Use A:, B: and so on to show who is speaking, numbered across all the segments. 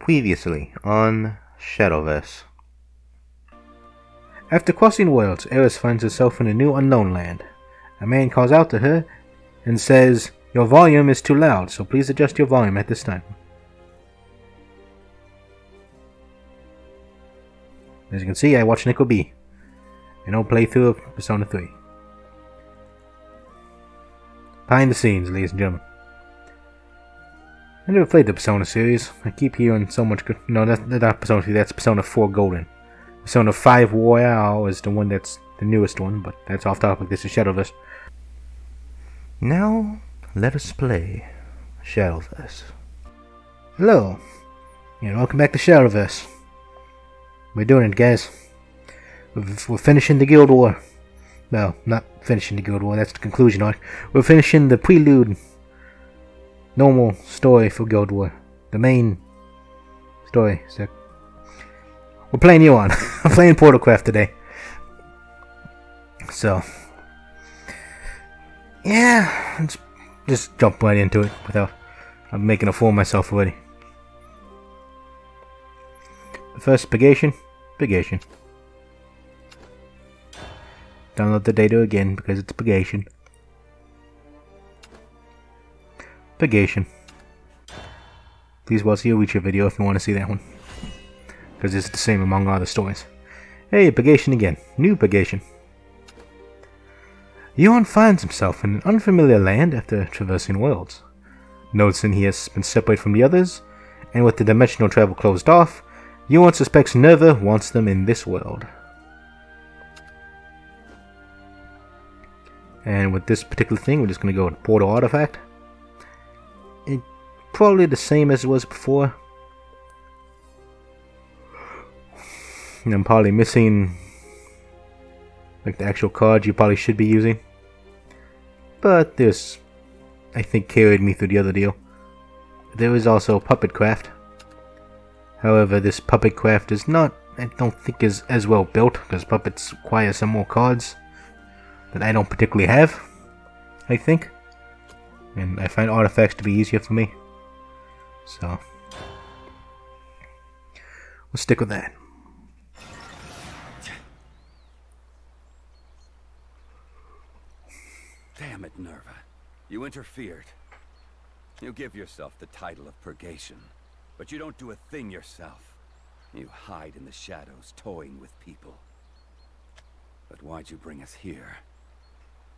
A: Previously on Shadowverse. After crossing worlds, Eris finds herself in a new unknown land. A man calls out to her and says, "Your volume is too loud, so please adjust your volume at this time." As you can see, I watched Nico B. An old playthrough of Persona 3. Behind the scenes, ladies and gentlemen. I never played the Persona series. I keep hearing so much good. No, that's not Persona 3, that's Persona 4 Golden. Persona 5 Royale is the one that's the newest one, but that's off topic. This is Shadowverse. Now, let us play Shadowverse. Hello, and welcome back to Shadowverse. We're doing it, guys. We're finishing the Guild War. Well, not finishing the Guild War, that's the conclusion arc. We're finishing the prelude, normal story for Guild War. The main story. So we're playing Yuwan. I'm playing Portalcraft today. So, yeah, let's just jump right into it without I'm making a fool of myself already. First, Purgation. Download the data again because it's Purgation. Please watch the Reacher video if you want to see that one, because it's the same among all the stories. Hey, Purgation again. New Purgation. Yuwan finds himself in an unfamiliar land after traversing worlds. Noticing he has been separated from the others, and with the dimensional travel closed off, Yuwan suspects Nerva wants them in this world. And with this particular thing, we're just going to go with Portal Artifact. It's probably the same as it was before. And I'm probably missing like the actual cards you probably should be using. But this, I think, carried me through the other deal. There is also Puppet Craft. However, this Puppet Craft is not, I don't think, is as well built, because puppets require some more cards that I don't particularly have, I think. And I find artifacts to be easier for me. So, we'll stick with that.
B: Damn it, Nerva. You interfered. You give yourself the title of Purgation, but you don't do a thing yourself. You hide in the shadows, toying with people. But why'd you bring us here?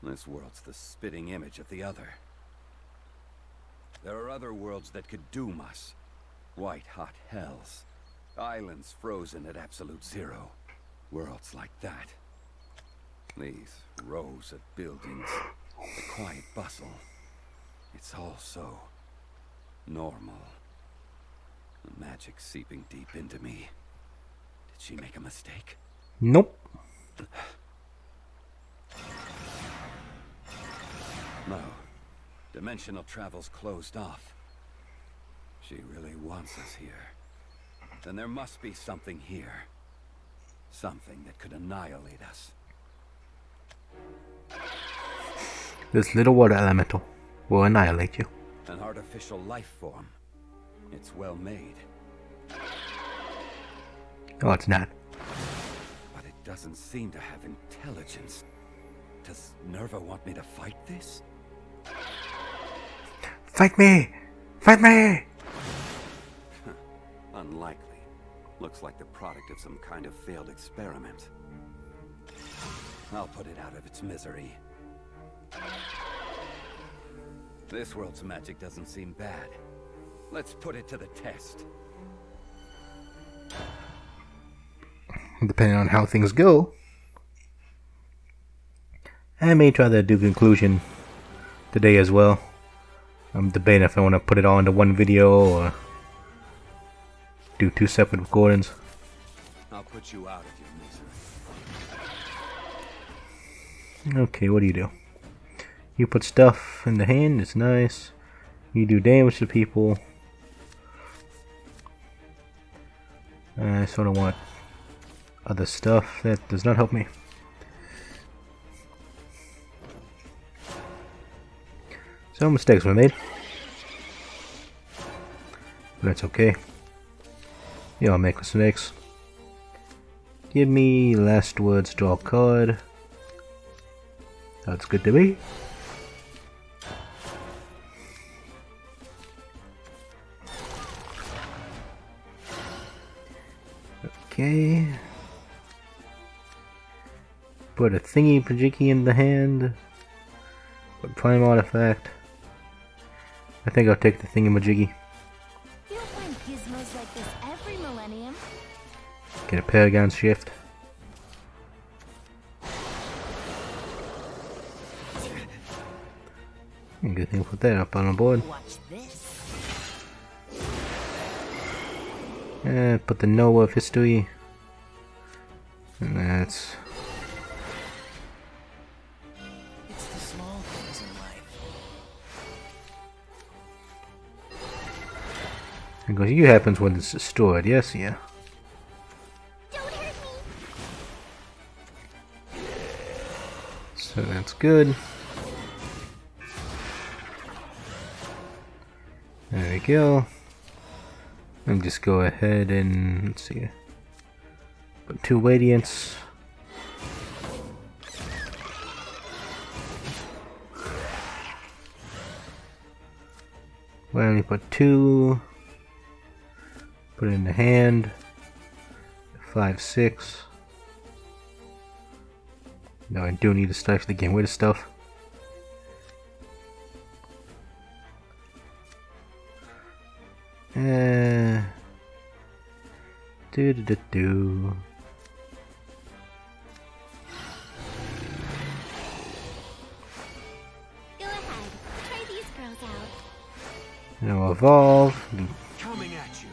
B: This world's the spitting image of the other. There are other worlds that could doom us. White-hot hells. Islands frozen at absolute zero. Worlds like that. These rows of buildings. The quiet bustle. It's all so normal. The magic seeping deep into me. Did she make a mistake?
A: Nope.
B: No. Dimensional travel's closed off. She really wants us here. Then there must be something here. Something that could annihilate us.
A: This little water elemental will annihilate you.
B: An artificial life form. It's well made.
A: Oh, it's not.
B: But it doesn't seem to have intelligence. Does Nerva want me to fight this?
A: Fight me! Fight me!
B: Unlikely. Looks like the product of some kind of failed experiment. I'll put it out of its misery. This world's magic doesn't seem bad. Let's put it to the test.
A: Depending on how things go, I may try to do conclusion today as well. I'm debating if I want to put it all into one video or do two separate recordings.
B: I'll put you out of your misery.
A: Okay, what do? You put stuff in the hand, it's nice. You do damage to people. I sort of want other stuff. That does not help me. Some mistakes were made. But that's okay. Yeah, I'll make mistakes. Give me last words, draw a card. That's good to me. Okay. Put a thingy pajiki in the hand. Put prime artifact. I think I'll take the thingy majiggy.
C: You'll find gizmos like this every millennium.
A: Get a Paragon shift. Good thing to put that up on the board.
C: Watch this.
A: And put the Noah of history. And that's...
C: It's the small things in life.
A: It goes, you happens when it's destroyed, yes, yeah.
C: Don't hurt me.
A: So that's good. There we go. And just go ahead and, let's see, put 2 Radiance. Well, only put 2. Put it in the hand. 5, 6. No, I do need to stifle the game with stuff. Do.
C: Go ahead. Try these girls out.
A: Now evolve.
B: Coming at you.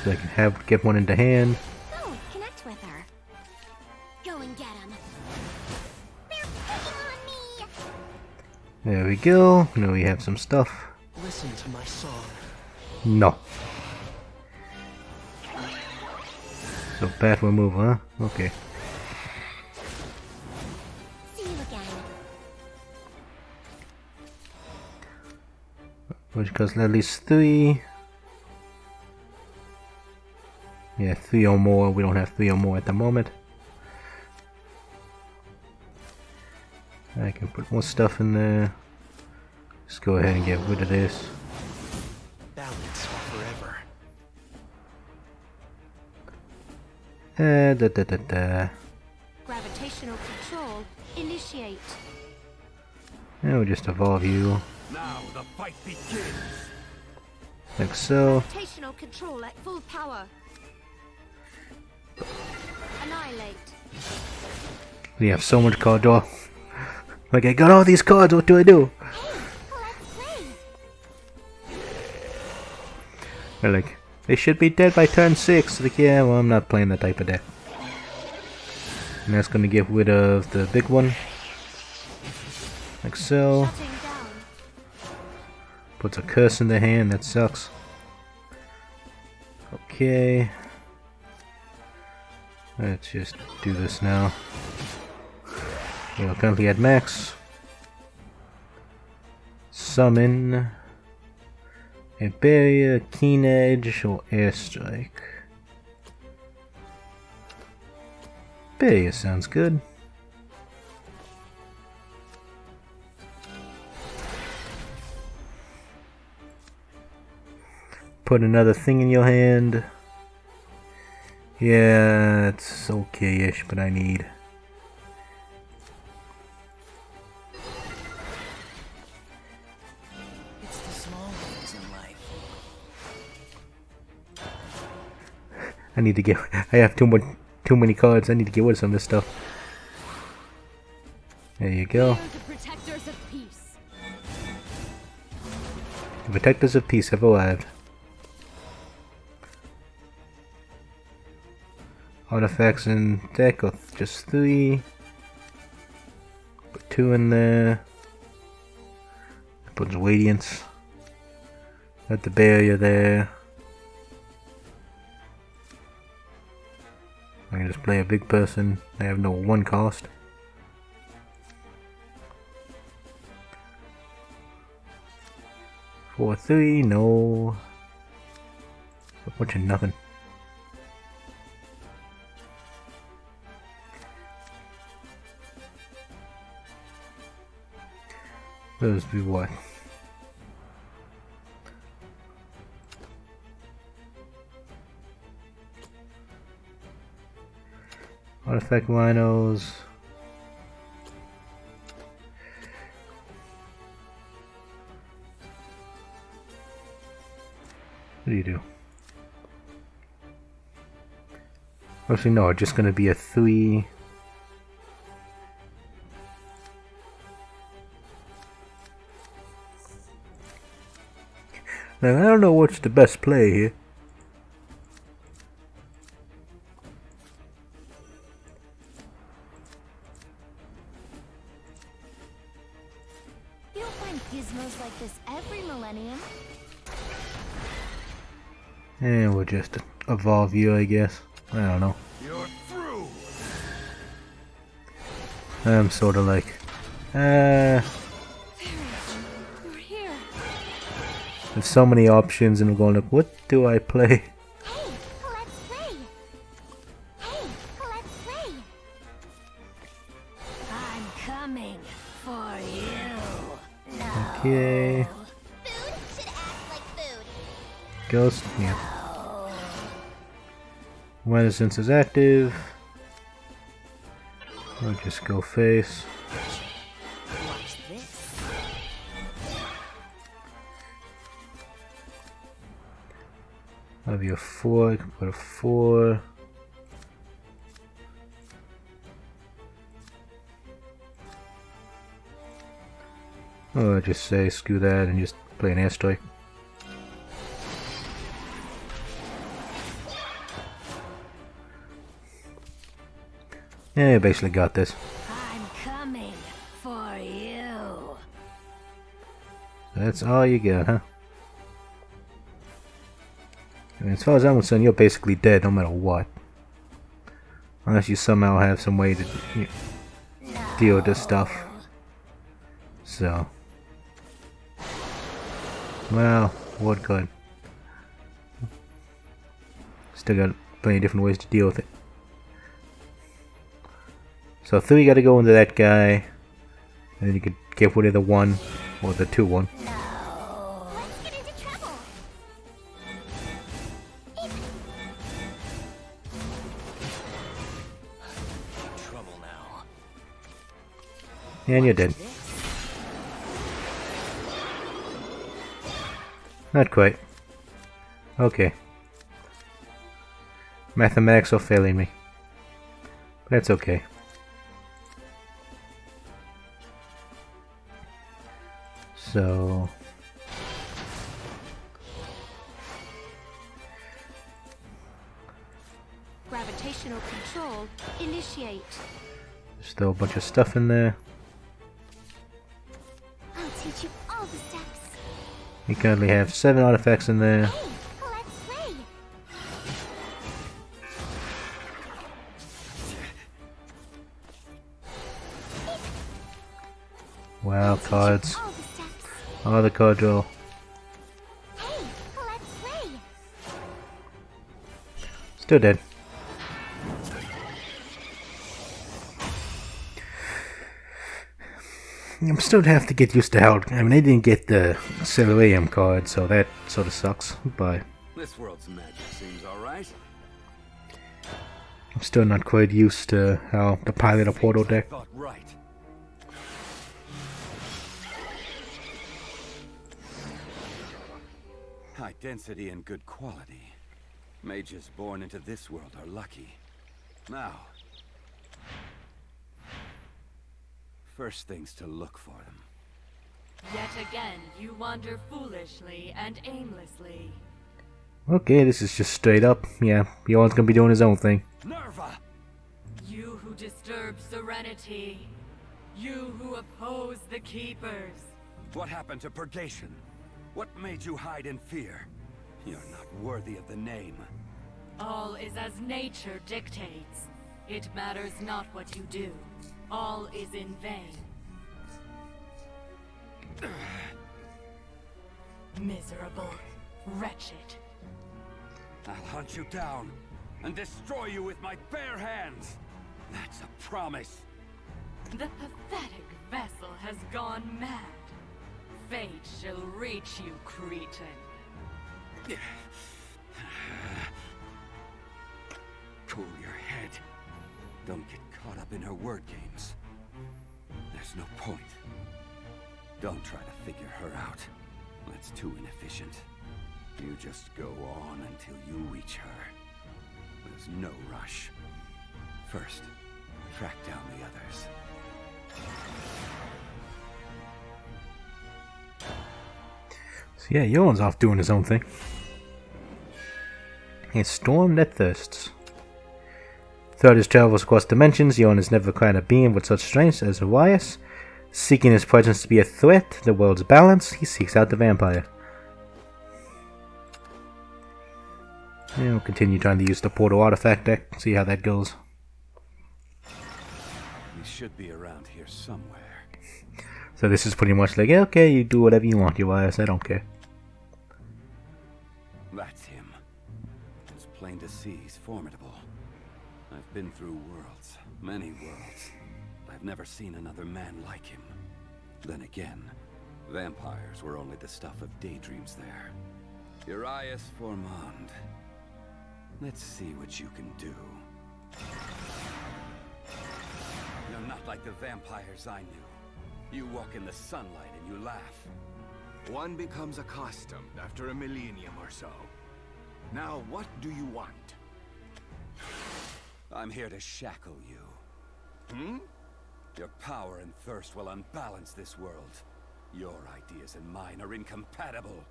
A: So I can get one in the hand.
C: Oh, connect with her. Go and get him. They're picking on me.
A: There we go. Now we have some stuff.
D: Listen to my song.
A: No. So bad removal, huh? Okay.
C: See you again.
A: Which costs at least 3. Yeah, 3 or more. We don't have 3 or more at the moment. I can put more stuff in there. Just go ahead and get rid of this.
D: Balance forever.
C: Gravitational control. Initiate.
A: And we'll just evolve you.
B: Now the fight begins.
A: Like so.
C: Gravitational control at full power. Annihilate.
A: We have so much card draw. Like, I got all these cards, what do I do?
C: Let's play.
A: They're like, they should be dead by turn 6. Like, yeah, well, I'm not playing that type of deck. And that's gonna get rid of the big one. Like so.
C: Shutting down.
A: Puts a curse in the hand, that sucks. Okay. Let's just do this now. We're currently at max. Summon a barrier, keen edge, or airstrike. Barrier sounds good. Put another thing in your hand. Yeah, it's okay-ish, but I need...
D: It's the small things in life.
A: I need to get... I have too many cards. I need to get rid of some of this stuff. There you go.
C: The protectors of peace.
A: The Protectors of Peace have arrived. Artifacts in deck of just 3. Put 2 in there. Puts Radiance. Got the barrier there. I can just play a big person. I have no 1 cost. For 3, no. A bunch of nothing. Those be what? Artifact rhinos. What do you do? Actually, no, it's just gonna be a 3. Now, I don't know what's the best play here.
C: You don't find gizmos like this every millennium.
A: And we'll just evolve you, I guess. I don't know.
B: You're through.
A: I'm sort of like,
C: You're here.
A: there's so many options, and I'm going like, what do I play?
C: Hey, let's play. Hey, let's play. I'm coming for you. No.
A: Okay,
C: Food should act like food.
A: ghost, yeah. Renaissance is active. I'll just go face.
C: Watch this.
A: Have you a 4? I can put a 4. Oh, I'll just say screw that and just play an airstrike. Yeah, I basically got this.
C: I'm coming for you.
A: That's all you got, huh? I mean, as far as I'm concerned, you're basically dead no matter what. Unless you somehow have some way to deal with this stuff. So. Well, what good? Still got plenty of different ways to deal with it. So 3 gotta go into that guy. And then you could get rid of the 1 or the 2-1.
C: No. Let's get into trouble.
D: Trouble now.
A: And you're dead. Not quite. Okay. Mathematics are failing me. But that's okay. So...
C: Gravitational control. Initiate.
A: there's still a bunch of stuff in there.
C: I'll teach you all the steps.
A: You currently have 7 artifacts in there.
C: Hey, let's play.
A: Wow, cards.
C: All the steps.
A: All the cards roll.
C: Hey, let's play.
A: Still dead. I'm still have to get used to how. I mean, I didn't get the Celerium card, so that sort of sucks. But
B: This world's magic seems alright.
A: I'm still not quite used to how to pilot a portal deck.
B: Thought right. High density and good quality. Mages born into this world are lucky. Now, first things to look for them.
E: Yet again, you wander foolishly and aimlessly.
A: Okay, this is just straight up. Yeah, Yuwan's gonna be doing his own thing.
B: Nerva!
E: You who disturb serenity. You who oppose the Keepers.
B: What happened to purgation? What made you hide in fear? You're not worthy of the name.
E: All is as nature dictates. It matters not what you do. All is in vain. Miserable, wretched.
B: I'll hunt you down and destroy you with my bare hands. That's a promise.
E: The pathetic vessel has gone mad. fate shall reach you, cretin.
B: Cool your head. Don't get caught up in her word games. There's no point. Don't try to figure her out. That's too inefficient. You just go on until you reach her. There's no rush. First, track down the others.
A: So yeah, Yuwan's off doing his own thing. A storm that thirsts. Throughout his travels across dimensions, Yuwan has never found a being with such strength as Arias. Seeking his presence to be a threat to the world's balance, he seeks out the vampire. And we'll continue trying to use the portal artifact deck, see how that goes.
B: He should be around here somewhere.
A: So this is pretty much like, okay, you do whatever you want, Arias, I don't care.
B: That's him. It's plain to see he's formidable. I've been through worlds, many worlds. I've never seen another man like him. Then again, vampires were only the stuff of daydreams there. Urias Formand. Let's see what you can do. You're not like the vampires I knew. You walk in the sunlight and you laugh.
F: One becomes accustomed after a millennium or so. Now, what do you want?
B: I'm here to shackle you.
F: Hmm?
B: Your power and thirst will unbalance this world. Your ideas and mine are incompatible.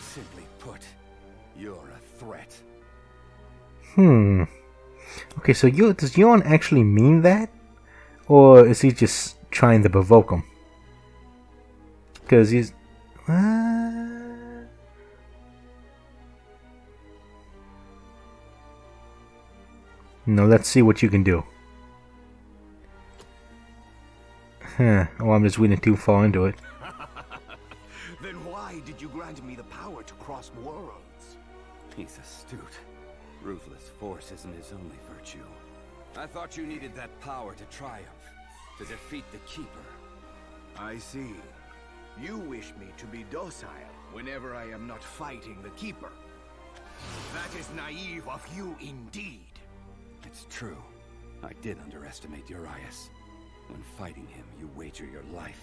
B: Simply put, you're a threat.
A: Okay, so does Yuwan actually mean that? Or is he just trying to provoke him? Because he's... No, let's see what you can do. Oh, I'm just reading too far into it.
F: Then why did you grant me the power to cross worlds?
B: He's astute. Ruthless force isn't his only virtue. I thought you needed that power to triumph, to defeat the Keeper.
F: I see. You wish me to be docile whenever I am not fighting the Keeper. That is naive of you indeed.
B: It's true. I did underestimate Urias. When fighting him, you wager your life.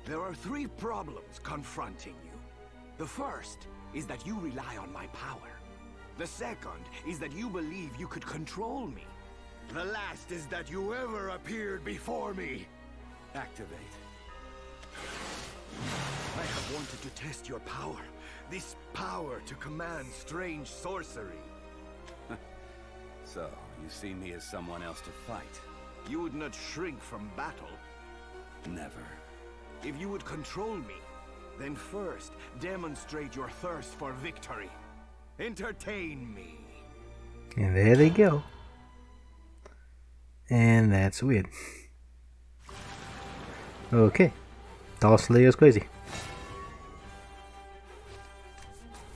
F: There are 3 problems confronting you. The first is that you rely on my power. The second is that you believe you could control me. The last is that you ever appeared before me.
B: Activate.
F: I have wanted to test your power. This power to command strange sorcery.
B: So, you see me as someone else to fight?
F: You would not shrink from battle.
B: Never.
F: If you would control me, then first demonstrate your thirst for victory. Entertain me.
A: And there they go. And that's weird. Okay. Doll Slayer's crazy.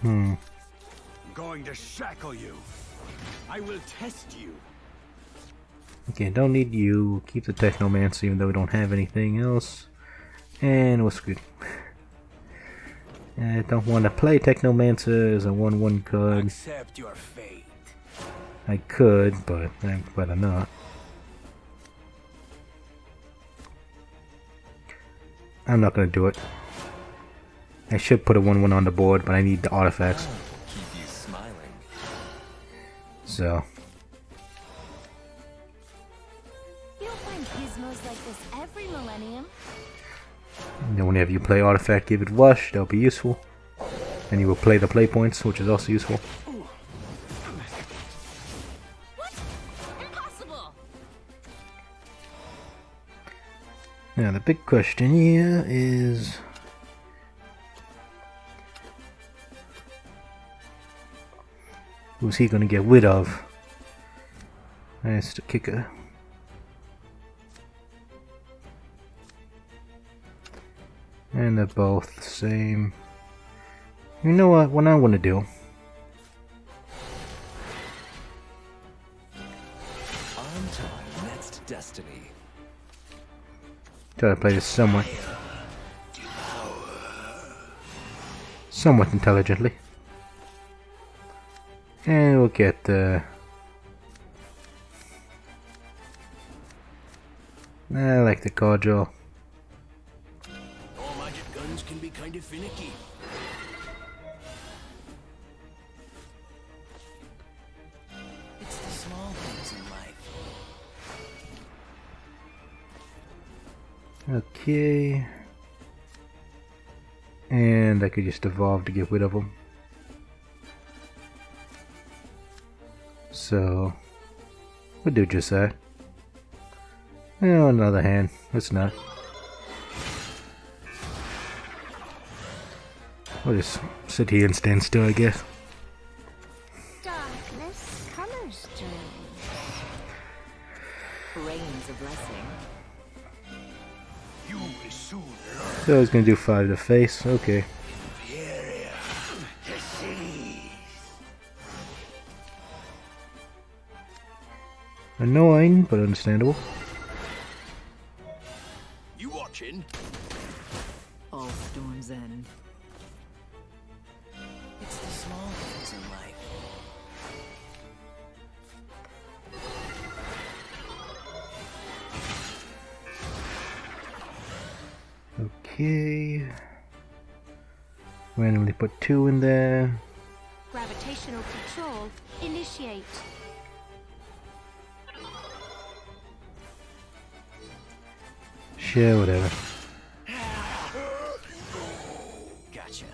F: I'm going to shackle you. I will test you.
A: Okay, don't need you. Keep the Technomancer even though we don't have anything else. And we're screwed. I don't want to play Technomancer as a 1/1 card.
F: Accept your fate.
A: I could, but I'd rather not. I'm not going to do it. I should put a 1/1 on the board, but I need the artifacts.
D: Keep you smiling.
A: So...
C: You don't find gizmos like this every millennium.
A: And then whenever you play artifact, give it rush, that'll be useful. And you will play the play points, which is also useful.
C: What? Impossible!
A: Now the big question here is... who's he gonna get rid of? That's the kicker. And they're both the same. You know what I want to do?
D: On to our next destiny.
A: Try to play this somewhere. somewhat intelligently. And we'll get I like the cordial.
F: All magic guns can be kind of finicky. It's the small things in life.
A: Okay. And I could just evolve to get rid of them. So, we'll do just that. And on the other hand, let's not. We'll just sit here and stand still, I guess.
C: Darkness, colors journeys.
E: Rain's a blessing.
F: You will soon learn.
A: So I was gonna do 5 to the face, okay.
F: Area. Disease.
A: Annoying, but understandable.
F: You watching?
E: All storms end.
F: It's the small things in life.
A: Okay. Randomly put 2 in there.
C: Gravitational control. Initiate.
A: Sure, whatever.
F: Gotcha.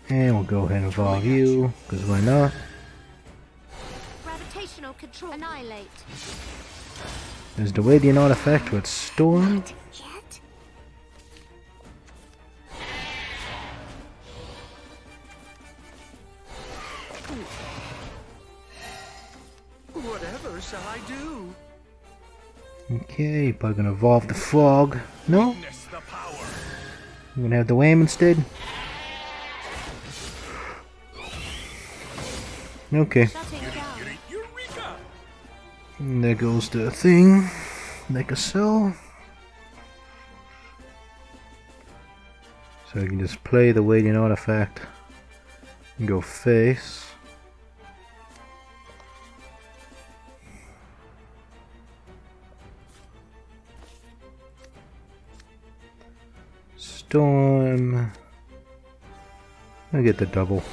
A: And we'll go ahead and evolve you, because why not?
C: Gravitational control. Annihilate.
A: There's the Radiant artifact with Storm.
C: Yet?
F: Whatever shall I do?
A: Okay, probably gonna evolve the Frog. No?
F: Witness the power.
A: I'm gonna have the Wham instead. Okay.
C: Shutting down.
F: Eureka!
A: And there goes the thing. Like a so. So I can just play the Radiant artifact and go face. Storm. I get the double.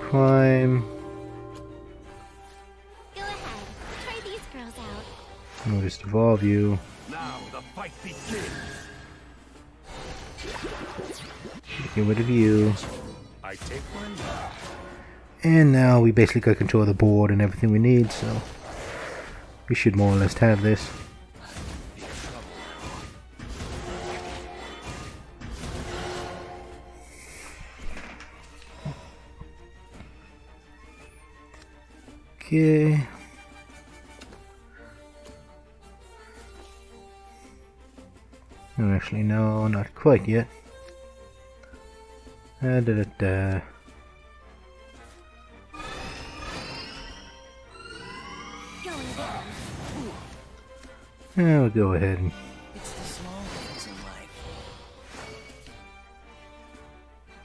A: Prime.
C: Go ahead. Try these girls out.
A: And we'll just evolve you.
F: Now the fight begins.
A: Get rid of you.
F: I take one.
A: And now we basically got control of the board and everything we need, so we should more or less have this. Okay. No, actually, no, not quite yet. Da da da.
C: Going down.
A: Yeah, we'll go ahead and
F: It's the small things in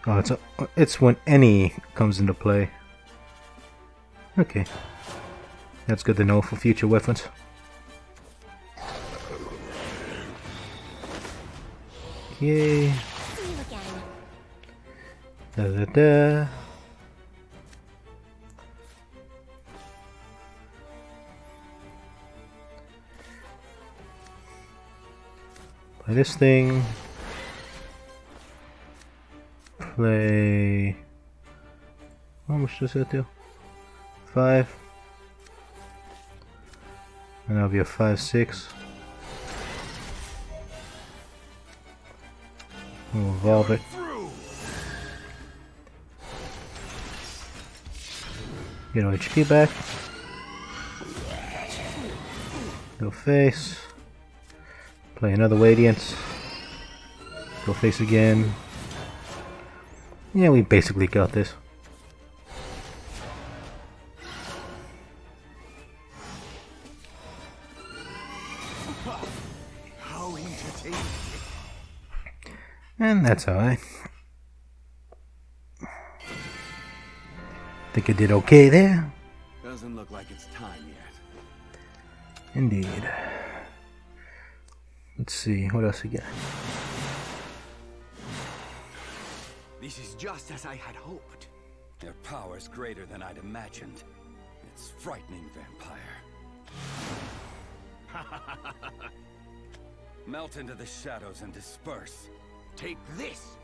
F: life.
A: it's when any comes into play. Okay, that's good to know for future weapons. Okay.
C: See you again.
A: Da da da. Play this thing. Play. How much does that do? 5. And that'll be a 5/6. We'll evolve it. Get our HP back. Go face. Play another Radiance. Go face again. Yeah, we basically got this.
F: How entertaining.
A: And that's alright. Think I did okay there.
B: Doesn't look like it's time yet.
A: Indeed. Let's see, what else we got?
F: This is just as I had hoped.
B: Their power's greater than I'd imagined. It's frightening, vampire. Melt into the shadows and disperse.
F: Take this!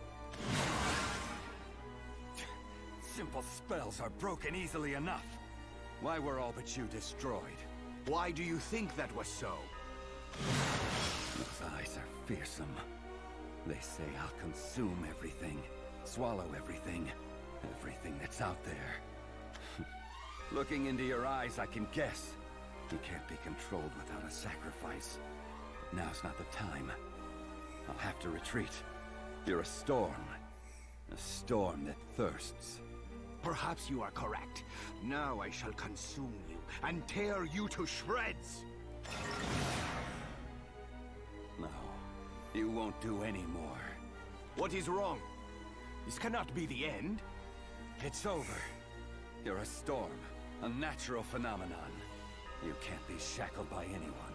B: Simple spells are broken easily enough. Why were all but you destroyed?
F: Why do you think that was so?
B: Those eyes are fearsome. They say I'll consume everything, swallow everything, everything that's out there. Looking into your eyes, I can guess. You can't be controlled without a sacrifice. But now's not the time. I'll have to retreat. You're a storm. A storm that thirsts.
F: Perhaps you are correct. Now I shall consume you and tear you to shreds!
B: No, you won't do any more.
F: What is wrong? This cannot be the end.
B: It's over. You're a storm, a natural phenomenon. You can't be shackled by anyone.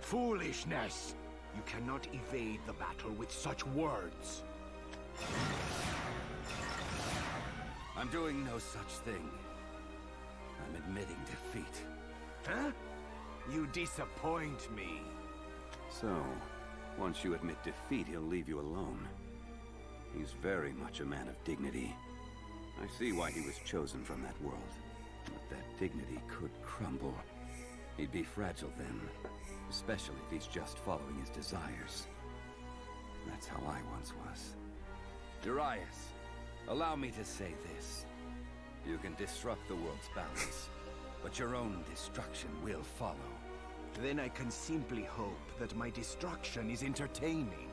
F: Foolishness! You cannot evade the battle with such words.
B: I'm doing no such thing. I'm admitting defeat.
F: Huh? You disappoint me.
B: So, once you admit defeat, he'll leave you alone. He's very much a man of dignity. I see why he was chosen from that world. But that dignity could crumble. He'd be fragile then, especially if he's just following his desires. That's how I once was. Darius, allow me to say this. You can disrupt the world's balance, but your own destruction will follow.
F: Then I can simply hope that my destruction is entertaining.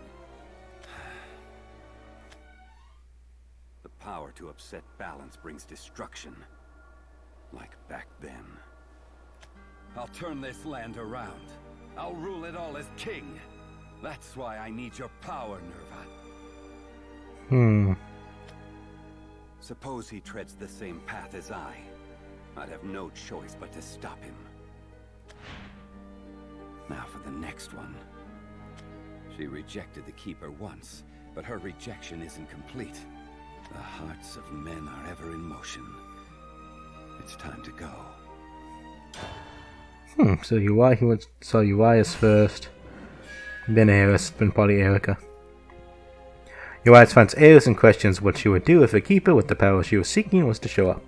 B: The power to upset balance brings destruction. Like back then. I'll turn this land around. I'll rule it all as king. That's why I need your power, Nerva. Suppose he treads the same path as I. I'd have no choice but to stop him. Now for the next one. She rejected the Keeper once, but her rejection isn't complete. The hearts of men are ever in motion. It's time to go.
A: So Yuwan, saw Urias first, then Eris, then probably Erica. Urias finds Eris and questions what she would do if a keeper with the power she was seeking was to show up.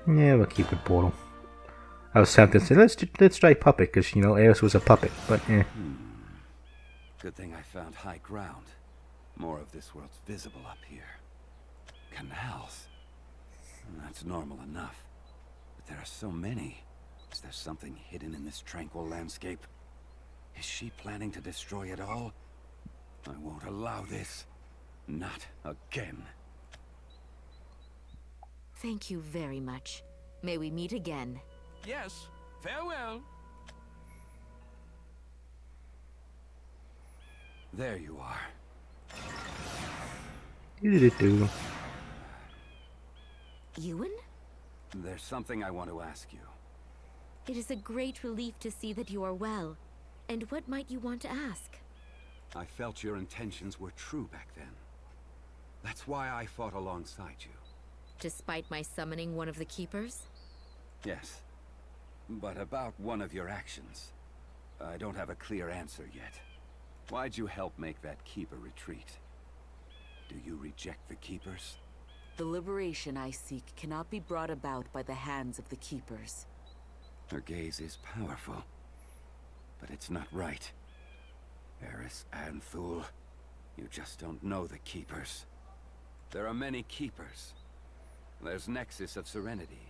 A: Yeah, we'll keep it Portal. I was tempted to say, let's try Puppet, because, you know, Eris was a puppet, but eh.
B: Good thing I found high ground. More of this world's visible up here. Canals. That's normal enough. But there are so many. Is there something hidden in this tranquil landscape? Is she planning to destroy it all? I won't allow this. Not again.
G: Thank you very much. May we meet again.
F: Yes, farewell.
B: There you are.
A: Do-do-do-do.
G: Yuwan?
B: There's something I want to ask you.
G: It is a great relief to see that you are well. And what might you want to ask?
B: I felt your intentions were true back then. That's why I fought alongside you.
G: Despite my summoning one of the Keepers?
B: Yes. But about one of your actions. I don't have a clear answer yet. Why'd you help make that Keeper retreat? Do you reject the Keepers?
H: The liberation I seek cannot be brought about by the hands of the Keepers.
B: Her gaze is powerful. But it's not right. Eris and Thul, you just don't know the Keepers. There are many Keepers. There's Nexus of Serenity,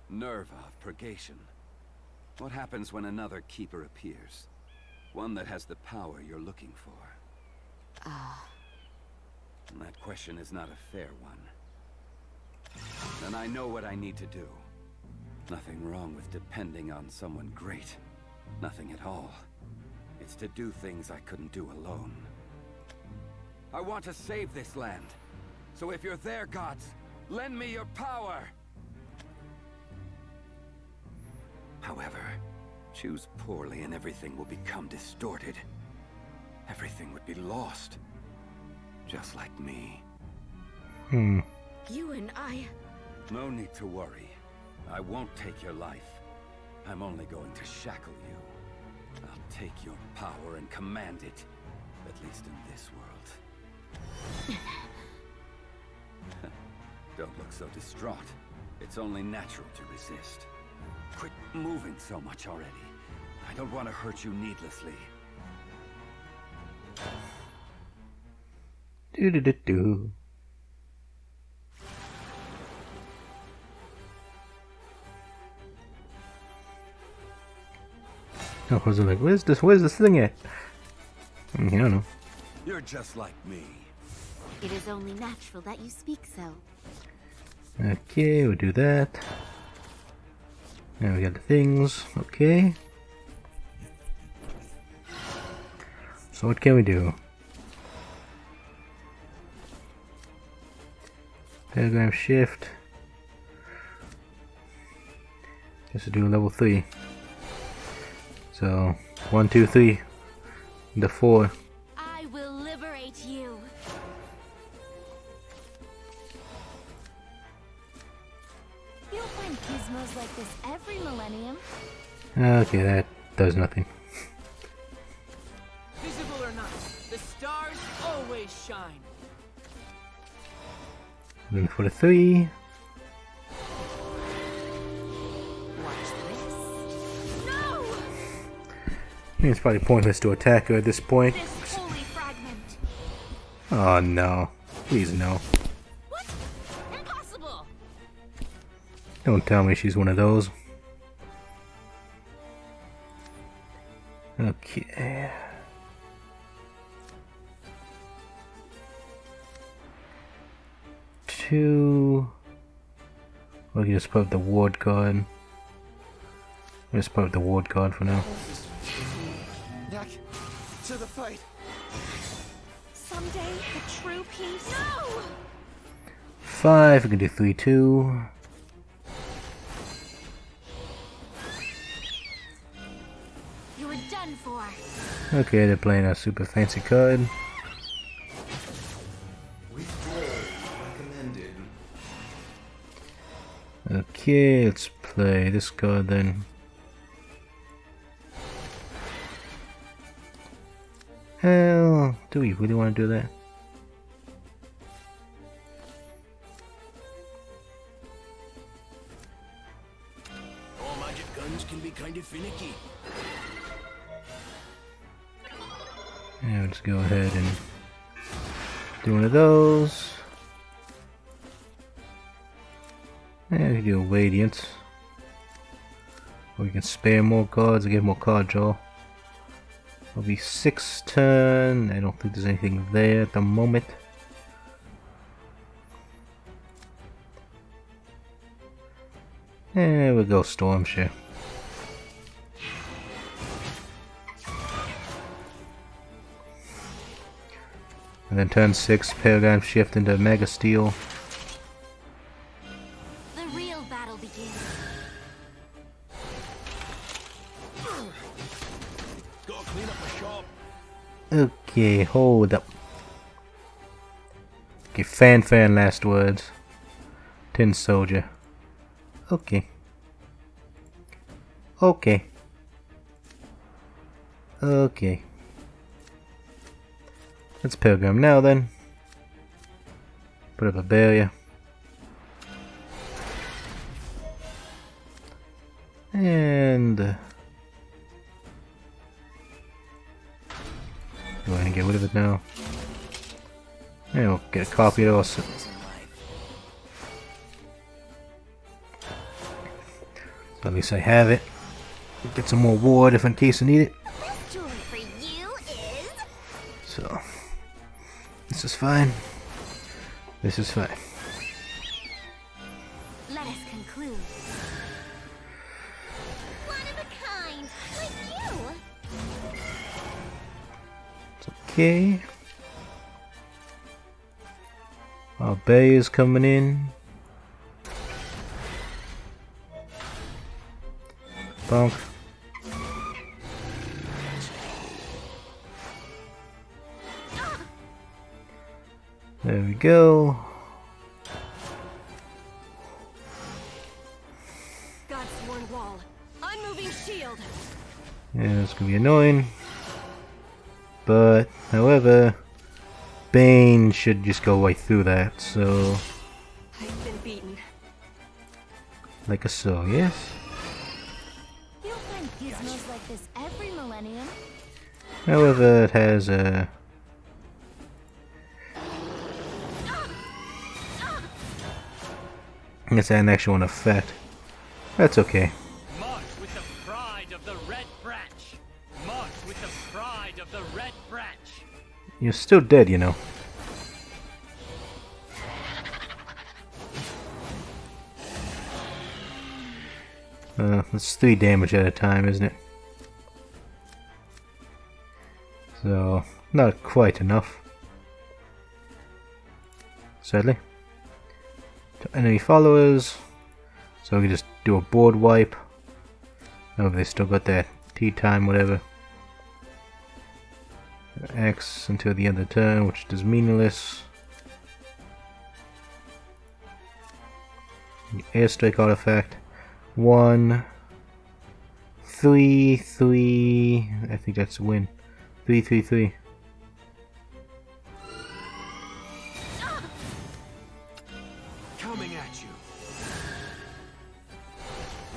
B: Nerva of Purgation. What happens when another Keeper appears? One that has the power you're looking for. And that question is not a fair one. And I know what I need to do. Nothing wrong with depending on someone great. Nothing at all. It's to do things I couldn't do alone. I want to save this land. So if you're there, gods, lend me your power! However, choose poorly and everything will become distorted. Everything would be lost. Just like me.
G: You and I...
B: No need to worry. I won't take your life. I'm only going to shackle you. I'll take your power and command it. At least in this world. Don't look so distraught. It's only natural to resist. Quit moving so much already. I don't want to hurt you needlessly.
A: Do. I was like, where's this thing at? I don't know.
B: You're just like me.
C: It is only natural that you speak so.
A: Okay, we'll do that. Now we got the things. Okay. So what can we do? Paradigm shift. Just to do level 3. So 1, 2, 3. The 4.
C: I will liberate you. You'll find gizmos like this every millennium.
A: Okay, that does nothing.
I: Visible or not, the stars always shine.
A: Then for the 3.
C: Watch this. No!
A: It's probably pointless to attack her at this point.
C: This holy fragment.
A: Oh no. Please no.
C: What? Impossible!
A: Don't tell me she's one of those. Okay. Two. We can just put up the ward card. Just put up the ward card for now.
F: Back to the fight.
C: Someday, the true peace. No!
A: 5. We can do 3, 2.
C: You're done for.
A: Okay, they're playing a super fancy card.
D: Recommended.
A: Okay, let's play this card then. Hell, do we really want to do that?
F: All magic guns can be kind of finicky.
A: Yeah, let's go ahead and do one of those. Yeah, we can do a Radiant. Or we can spare more cards and get more card draw. It'll be 6 turn. I don't think there's anything there at the moment. And we'll go Stormshare. And then turn 6, Paradigm Shift into Mega Steel.
C: The real battle begins.
F: Gotta clean up the shop.
A: Okay, hold up. Okay, fanfare and last words. Tin Soldier. Okay. Okay. Okay. Let's Pilgrim now then. Put up a barrier. And go ahead and get rid of it now. And we'll get a copy of it also. So at least I have it. Get some more ward if in case I need it.
C: This jewelry for
A: So, this is fine. This is fine.
C: Let us conclude. One of a kind, like you.
A: It's okay. Our bay is coming in. Bonk. There we go.
C: Godsworn wall. Unmoving shield.
A: Yeah, it's gonna be annoying. But, however, Bane should just go right through that, so...
C: I've been beaten.
A: Like a so, yes?
C: You'll find gizmos like this every millennium.
A: However, it has a... It's an actual effect. That's okay.
J: March with the pride of the Red Branch. March with the pride of the Red Branch.
A: You're still dead, you know. It's 3 damage at a time, isn't it? So, not quite enough. Sadly. To enemy followers. So we can just do a board wipe. Oh, they still got that tea time, whatever. X until the end of the turn, which is meaningless. The airstrike artifact. 1, 3, 3. I think that's a win. 3, 3, 3.
F: Coming at you.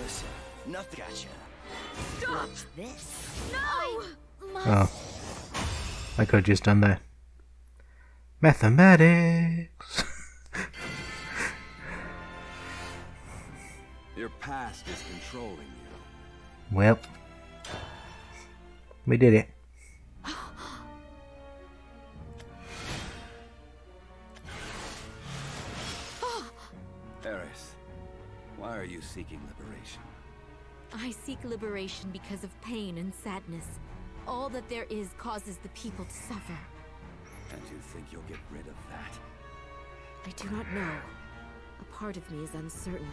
F: Listen, nothing at you.
C: Stop this. No!
A: Oh. I could have just done that. Mathematics!
B: Your past is controlling you.
A: Well. We did it.
B: Eris, why are you seeking liberation?
G: I seek liberation because of pain and sadness. All that there is causes the people to suffer.
B: And you think you'll get rid of that?
G: I do not know. A part of me is uncertain.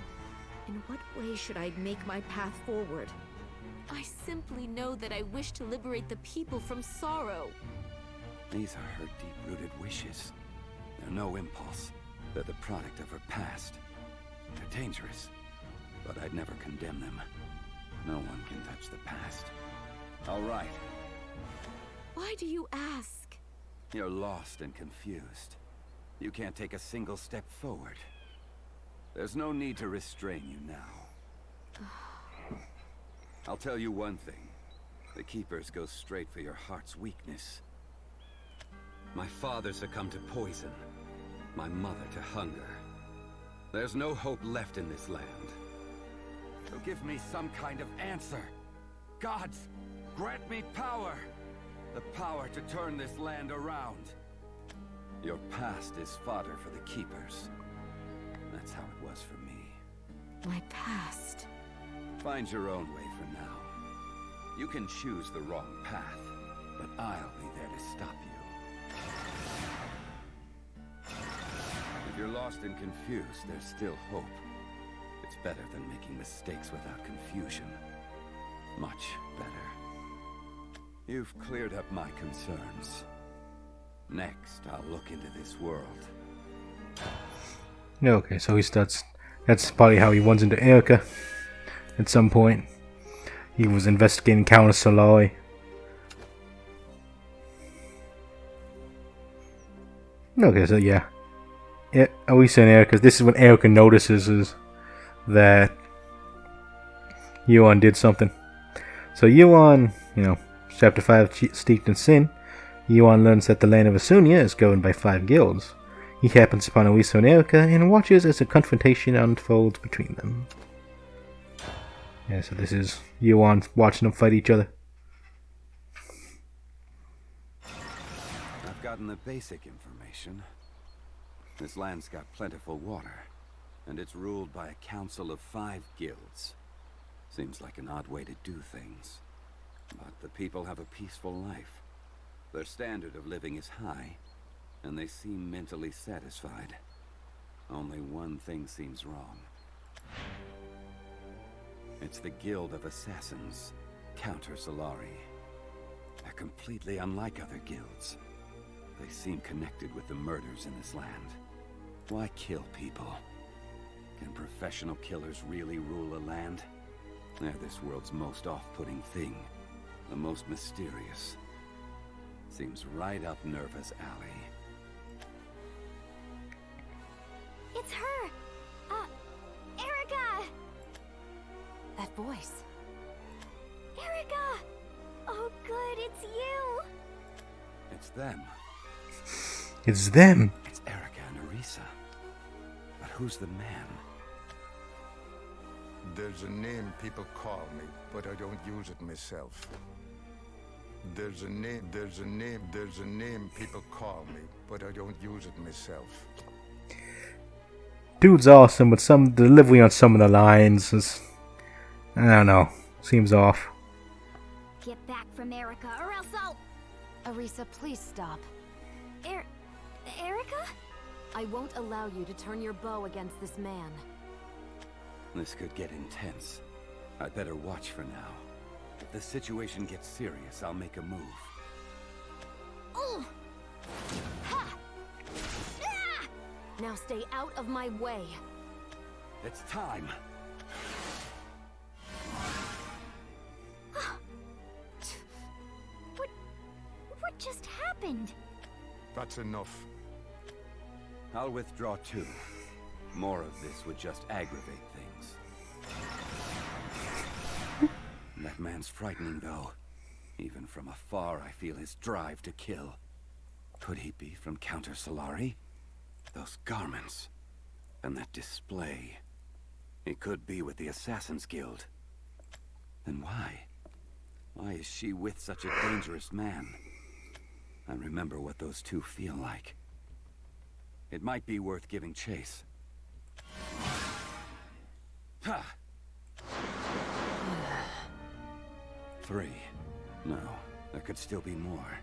G: In what way should I make my path forward? I simply know that I wish to liberate the people from sorrow.
B: These are her deep-rooted wishes. They're no impulse. They're the product of her past. They're dangerous, but I'd never condemn them. No one can touch the past. All right.
G: Why do you ask?
B: You're lost and confused. You can't take a single step forward. There's no need to restrain you now. I'll tell you one thing. The Keepers go straight for your heart's weakness. My father succumbed to poison. My mother to hunger. There's no hope left in this land. So give me some kind of answer. Gods, grant me power. The power to turn this land around. Your past is fodder for the Keepers. That's how it was for me.
G: My past.
B: Find your own way for now. You can choose the wrong path, but I'll be there to stop you. If you're lost and confused, there's still hope. It's better than making mistakes without confusion. Much better. You've cleared up my concerns. Next, I'll look into this world.
A: Okay, so he starts... That's probably how he runs into Erica. At some point. He was investigating Countess Solari. Okay, so yeah. Are we saying Erica? This is when Erica notices is that Yuwan did something. So Yuwan, you know, Chapter 5 steeped in sin, Yuwan learns that the land of Asunia is governed by 5 guilds. He happens upon Aliso and Erica and watches as a confrontation unfolds between them. Yeah, so this is Yuwan watching them fight each other.
B: I've gotten the basic information. This land's got plentiful water, and it's ruled by a council of 5 guilds. Seems like an odd way to do things. But the people have a peaceful life. Their standard of living is high, and they seem mentally satisfied. Only one thing seems wrong. It's the Guild of Assassins, Counter Solari. They're completely unlike other guilds. They seem connected with the murders in this land. Why kill people? Can professional killers really rule a land? They're this world's most off-putting thing. The most mysterious. Seems right up Nerva's alley.
C: It's her! Erica!
G: That voice.
C: Erica! Oh good, it's you!
B: It's them.
A: It's them.
B: It's Erica and Arisa. But who's the man?
K: There's a name people call me, but I don't use it myself. There's a name people call me, but I don't use it myself.
A: Dude's awesome, but some delivery on some of the lines is, I don't know, seems off.
C: Get back from Erica, or else I'll...
G: Arisa, please stop.
C: Erica?
G: I won't allow you to turn your bow against this man.
B: This could get intense. I'd better watch for now. If the situation gets serious, I'll make a move.
C: Oh! Ha! Ah!
G: Now stay out of my way.
B: It's time.
C: What just happened?
K: That's enough.
B: I'll withdraw too. More of this would just aggravate things. That man's frightening, though. Even from afar, I feel his drive to kill. Could he be from Counter Solari? Those garments. And that display. It could be with the Assassin's Guild. Then why? Why is she with such a dangerous man? I remember what those two feel like. It might be worth giving chase. Ha! 3. No, there could still be more.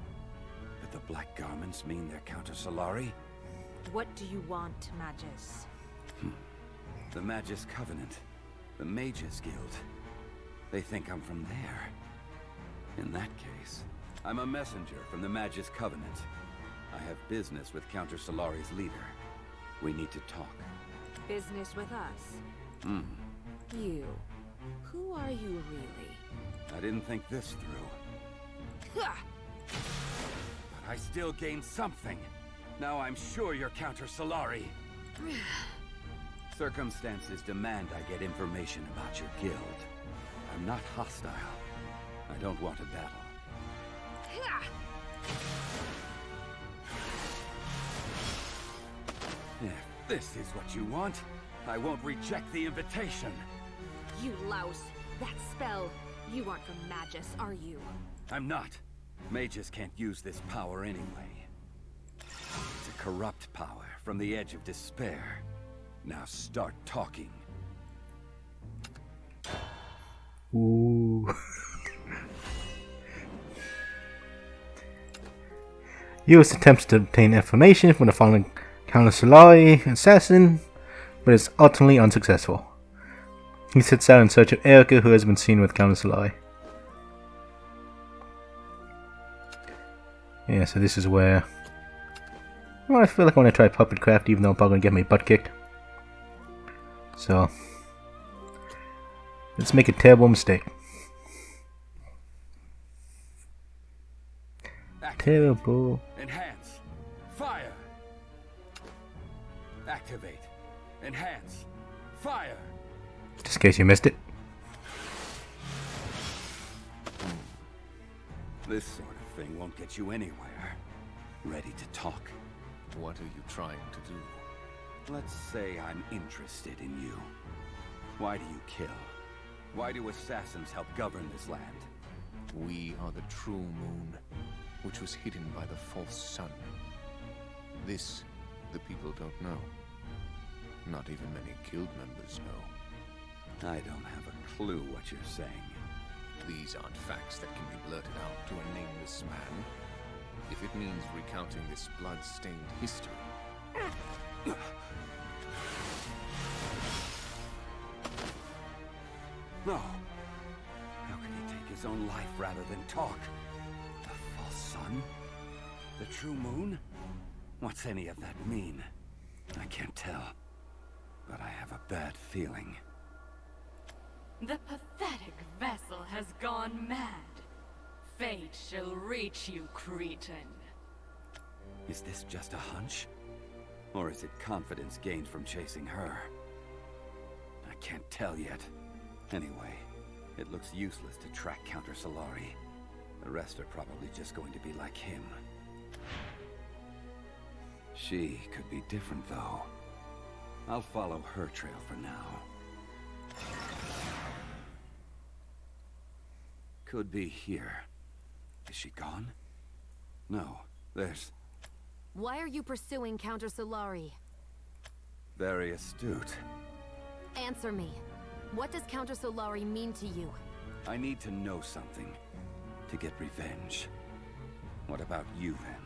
B: But the black garments mean they're Counter Solari?
G: What do you want, Magus?
B: The Magus Covenant. The Mages Guild. They think I'm from there. In that case, I'm a messenger from the Magus Covenant. I have business with Counter Solari's leader. We need to talk.
G: Business with us? You. Who are you really?
B: I didn't think this through. But I still gained something. Now I'm sure you're Counter Solari. Circumstances demand I get information about your guild. I'm not hostile. I don't want a battle. If this is what you want, I won't reject the invitation.
G: You louse. That spell. You aren't from Magus, are you?
B: I'm not. Mages can't use this power anyway. It's a corrupt power from the edge of despair. Now start talking.
A: Ooh. Use attempts to obtain information from the fallen Counter Solari assassin, but is ultimately unsuccessful. He sets out in search of Erica, who has been seen with Counter Solari. Yeah, so this is where... Well, I feel like I want to try puppet craft, even though I'm probably going to get my butt kicked. So... let's make a terrible mistake. Terrible.
B: Enhance. Fire. Activate. Enhance. Fire.
A: Just in case you missed it.
B: This sort of thing won't get you anywhere. Ready to talk?
D: What are you trying to do?
B: Let's say I'm interested in you. Why do you kill? Why do assassins help govern this land?
D: We are the true moon. which was hidden by the false sun. This, the people don't know. Not even many guild members know.
B: I don't have a clue what you're saying.
D: These aren't facts that can be blurted out to a nameless man. If it means recounting this blood-stained history.
B: No. How can he take his own life rather than talk? The false sun? The true moon? What's any of that mean? I can't tell. But I have a bad feeling.
E: The pathetic vessel has gone mad. Fate shall reach you, cretin.
B: Is this just a hunch? Or is it confidence gained from chasing her? I can't tell yet. Anyway, it looks useless to track Counter Solari. The rest are probably just going to be like him. She could be different, though. I'll follow her trail for now. Could be here. Is she gone? No, there's...
G: Why are you pursuing Counter Solari?
B: Very astute.
G: Answer me. What does Counter Solari mean to you?
B: I need to know something. To get revenge. What about you, then?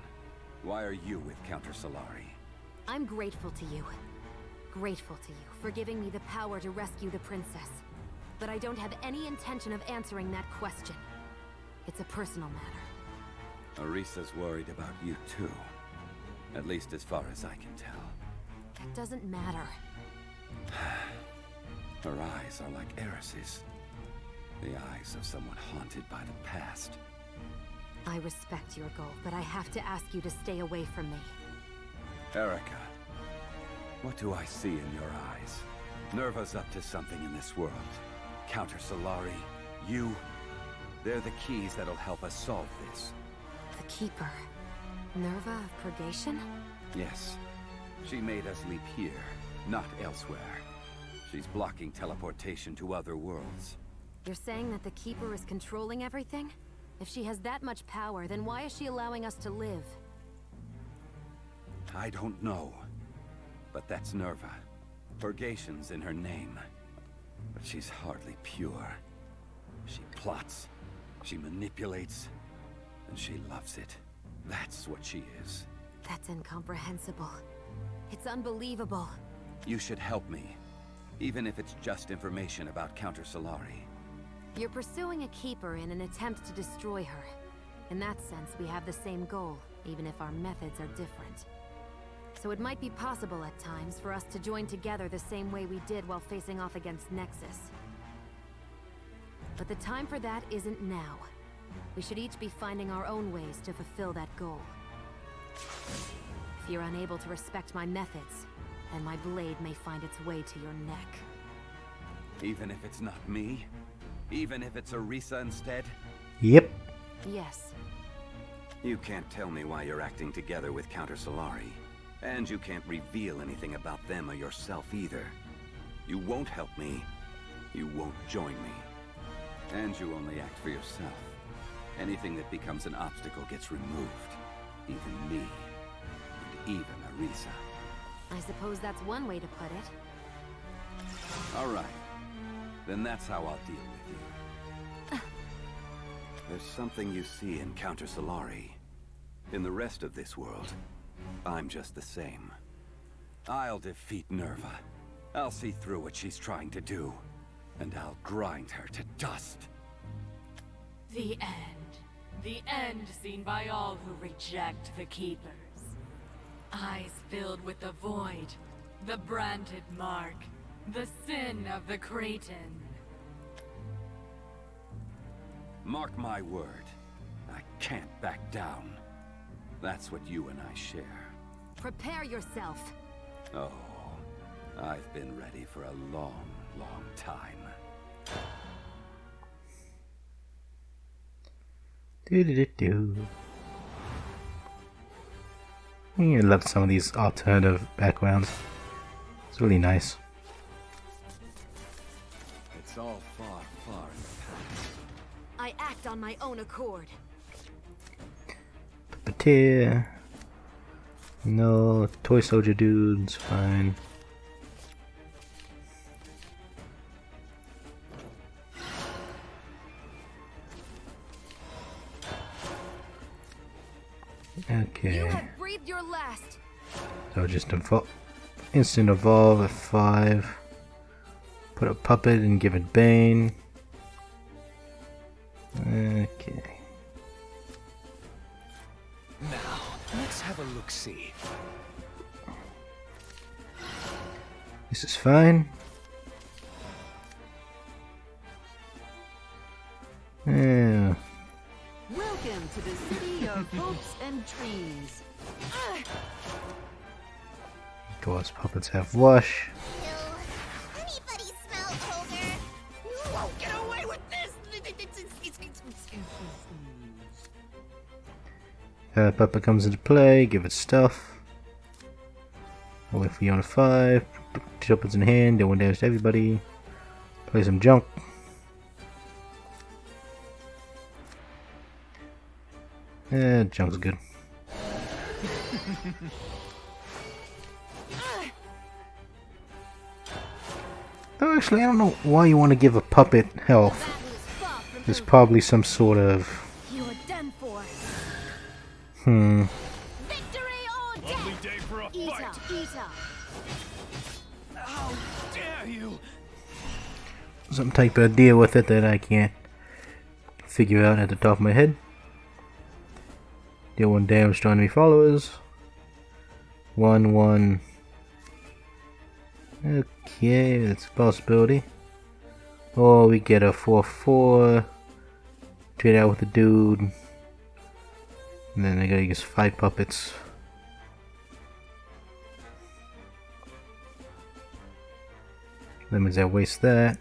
B: Why are you with Counter Solari?
G: I'm grateful to you. Grateful to you for giving me the power to rescue the princess. But I don't have any intention of answering that question. It's a personal matter.
B: Arisa's worried about you, too. At least as far as I can tell.
G: It doesn't matter.
B: Her eyes are like Eris's. The eyes of someone haunted by the past.
G: I respect your goal, but I have to ask you to stay away from me.
B: Erica, what do I see in your eyes? Nerva's up to something in this world. Counter Solari, you... They're the keys that'll help us solve this.
G: The Keeper. Nerva of Purgation?
B: Yes. She made us leap here, not elsewhere. She's blocking teleportation to other worlds.
G: You're saying that the Keeper is controlling everything? If she has that much power, then why is she allowing us to live?
B: I don't know. But that's Nerva. Purgation's in her name. But she's hardly pure. She plots. She manipulates. And she loves it. That's what she is.
G: That's incomprehensible. It's unbelievable.
B: You should help me. Even if it's just information about Counter Solari.
G: You're pursuing a Keeper in an attempt to destroy her. In that sense, we have the same goal, even if our methods are different. So it might be possible at times for us to join together the same way we did while facing off against Nexus. But the time for that isn't now. We should each be finding our own ways to fulfill that goal. If you're unable to respect my methods, then my blade may find its way to your neck.
B: Even if it's not me? Even if it's Arisa instead?
A: Yep.
G: Yes.
B: You can't tell me why you're acting together with Counter Solari. And you can't reveal anything about them or yourself either. You won't help me. You won't join me. And you only act for yourself. Anything that becomes an obstacle gets removed. Even me. And even Arisa.
G: I suppose that's one way to put it.
B: Alright. Then that's how I'll deal with you. There's something you see in Counter Solari. In the rest of this world, I'm just the same. I'll defeat Nerva. I'll see through what she's trying to do. And I'll grind her to dust.
E: The end. The end seen by all who reject the Keepers. Eyes filled with the void. The branded mark. The sin of the Cretin.
B: Mark my word. I can't back down. That's what you and I share.
G: Prepare yourself.
B: Oh, I've been ready for a long, long time.
A: Do. I love some of these alternative backgrounds. It's really nice.
B: It's all far, far in the past.
G: I act on my own accord.
A: puppeteer. No, toy soldier dudes, fine. Okay.
G: You have breathed your last.
A: So just instant evolve at 5. Put a puppet and give it Bane. Okay.
F: Now, let's have a look-see.
A: This is fine. Yeah.
H: Welcome to the city of hopes and dreams.
A: Of course, puppets have wash.
C: Anybody smell ogre?
F: You won't get away with this!
A: Puppet comes into play, give it stuff. I'll wait for you on a 5. Two puppets in hand, do 1 damage to everybody. Play some junk. Junk's good. Oh, actually, I don't know why you want to give a puppet health. There's probably some sort of...
G: You are done for.
C: Victory or death!
J: Lovely day for a fight.
G: Ita.
F: How dare you!
A: Some type of deal with it that I can't figure out at the top of my head. Deal 1 damage to enemy followers. 1/1. Okay, that's a possibility. Or we get a 4/4. Trade out with the dude. And then I gotta use 5 puppets. That means I waste that.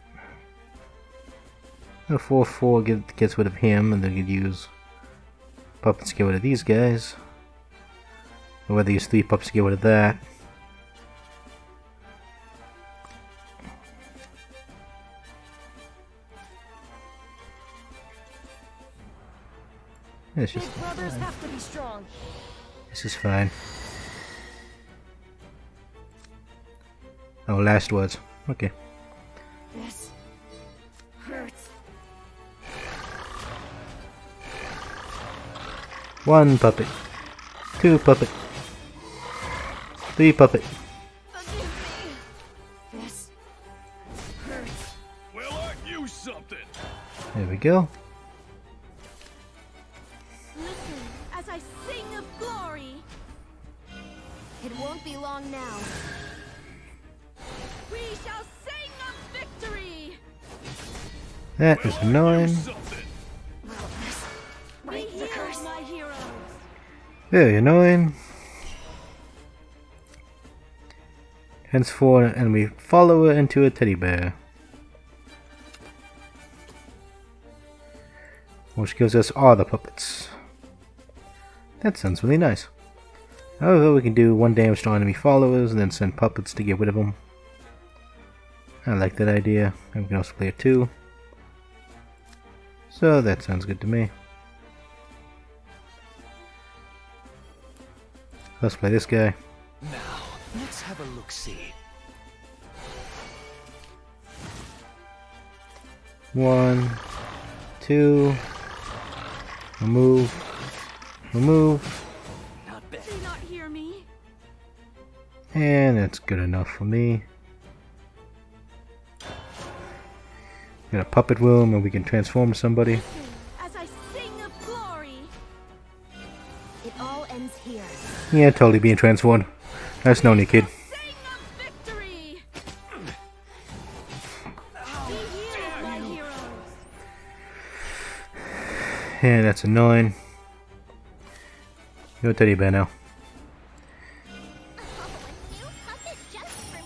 A: A 4/4 gets rid of him, and then we could use puppets to get rid of these guys. Or whether use 3 puppets to get rid of that. It's just
G: Brothers have to be strong.
A: this is fine. Oh, last words. Okay.
G: This hurts.
A: 1 puppet. 2 puppet. 3 puppet.
G: This hurts.
J: Well, aren't you something?
A: There we go.
G: Listen as I sing of glory. It won't be long now. We shall sing of victory.
A: That is annoying.
G: We heal my heroes.
A: Very annoying. Henceforth, and we follow her into a teddy bear. Which gives us all the puppets. That sounds really nice. However, we can do 1 damage to enemy followers and then send puppets to get rid of them. I like that idea. And we can also play a 2. So that sounds good to me. Let's play this guy.
F: Now, let's have a look-see.
A: 1, 2. Remove. Remove.
F: Not bad.
G: Do you not hear me?
A: And that's good enough for me. Got a puppet room and we can transform somebody.
G: As I sing of glory. It all ends here.
A: Yeah, totally being transformed. That's no need, kid.
G: Sing of victory. We heal my heroes.
A: Yeah, that's annoying. Go teddy bear now.
C: Oh, a new puppet just for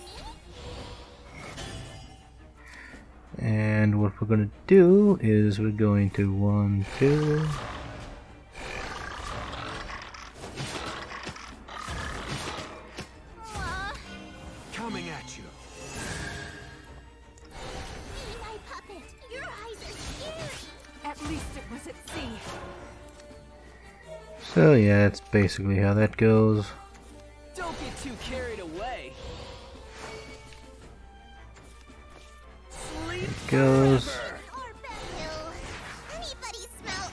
C: me?
A: And what we're going to do is we're going to 1, 2.
F: Coming at you.
C: See my puppet. Your eyes are scary.
G: At least it was at sea.
A: So yeah, that's basically how that goes.
I: Don't get too carried away. Sleep
A: It goes.
I: forever.
C: Anybody smell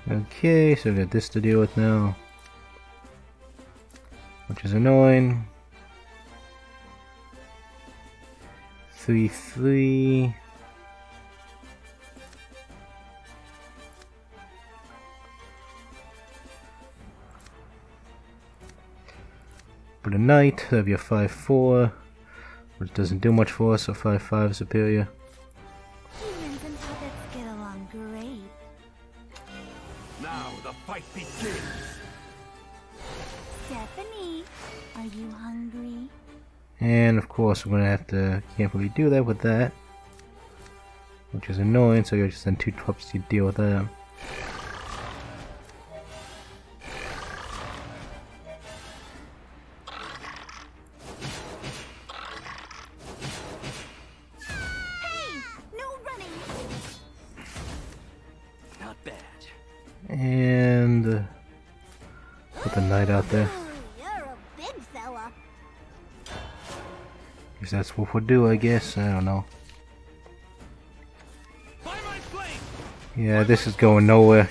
C: ogre?
A: Okay, so we got this to deal with now, which is annoying. 3/3. For the knight, have your 5/4, which doesn't do much for us, so 5/5 is superior.
C: Humans and puppets get along great.
F: Now the fight begins.
C: Stephanie, are you hungry?
A: And of course, we're gonna have to can't really do that with that, which is annoying. So you just send 2 troops to deal with that.
C: Hey, no running.
I: Not bad.
A: And put the knight out there.
C: Ooh, you're a big fella.
A: Guess that's what we'll do, I guess. I don't know.
J: By my flame!
A: Yeah, this is going nowhere.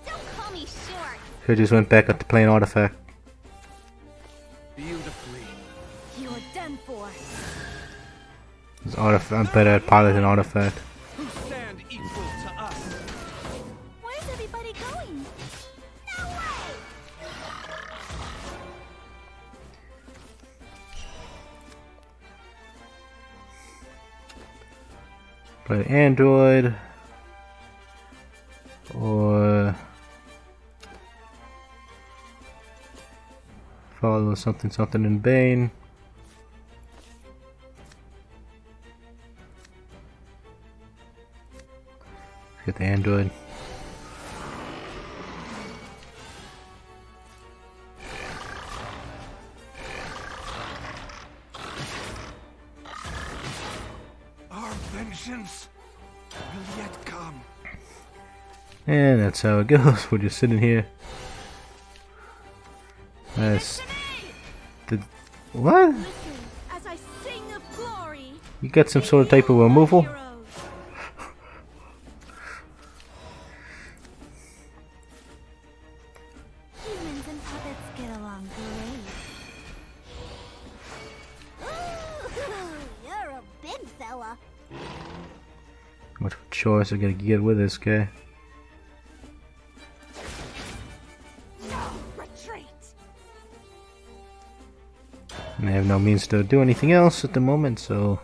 C: Don't call me short.
A: Could just went back up to playing artifact.
I: Beautifully.
C: You're done for.
A: This artifact, I'm better at piloting artifact.
I: Who stand equal to us?
C: Where's everybody going? No way!
A: Play android or follow something in Bane. Get the android.
F: Our vengeance will yet come.
A: And that's how it goes. We're just sitting here. That's the what?
C: Listen, as I sing of glory.
A: You got some sort of type of removal?
C: Heroes. Humans and puppets get along great. Ooh, you're a big fella.
A: What choice I gotta get with this guy?
C: No, retreat.
A: And I have no means to do anything else at the moment, so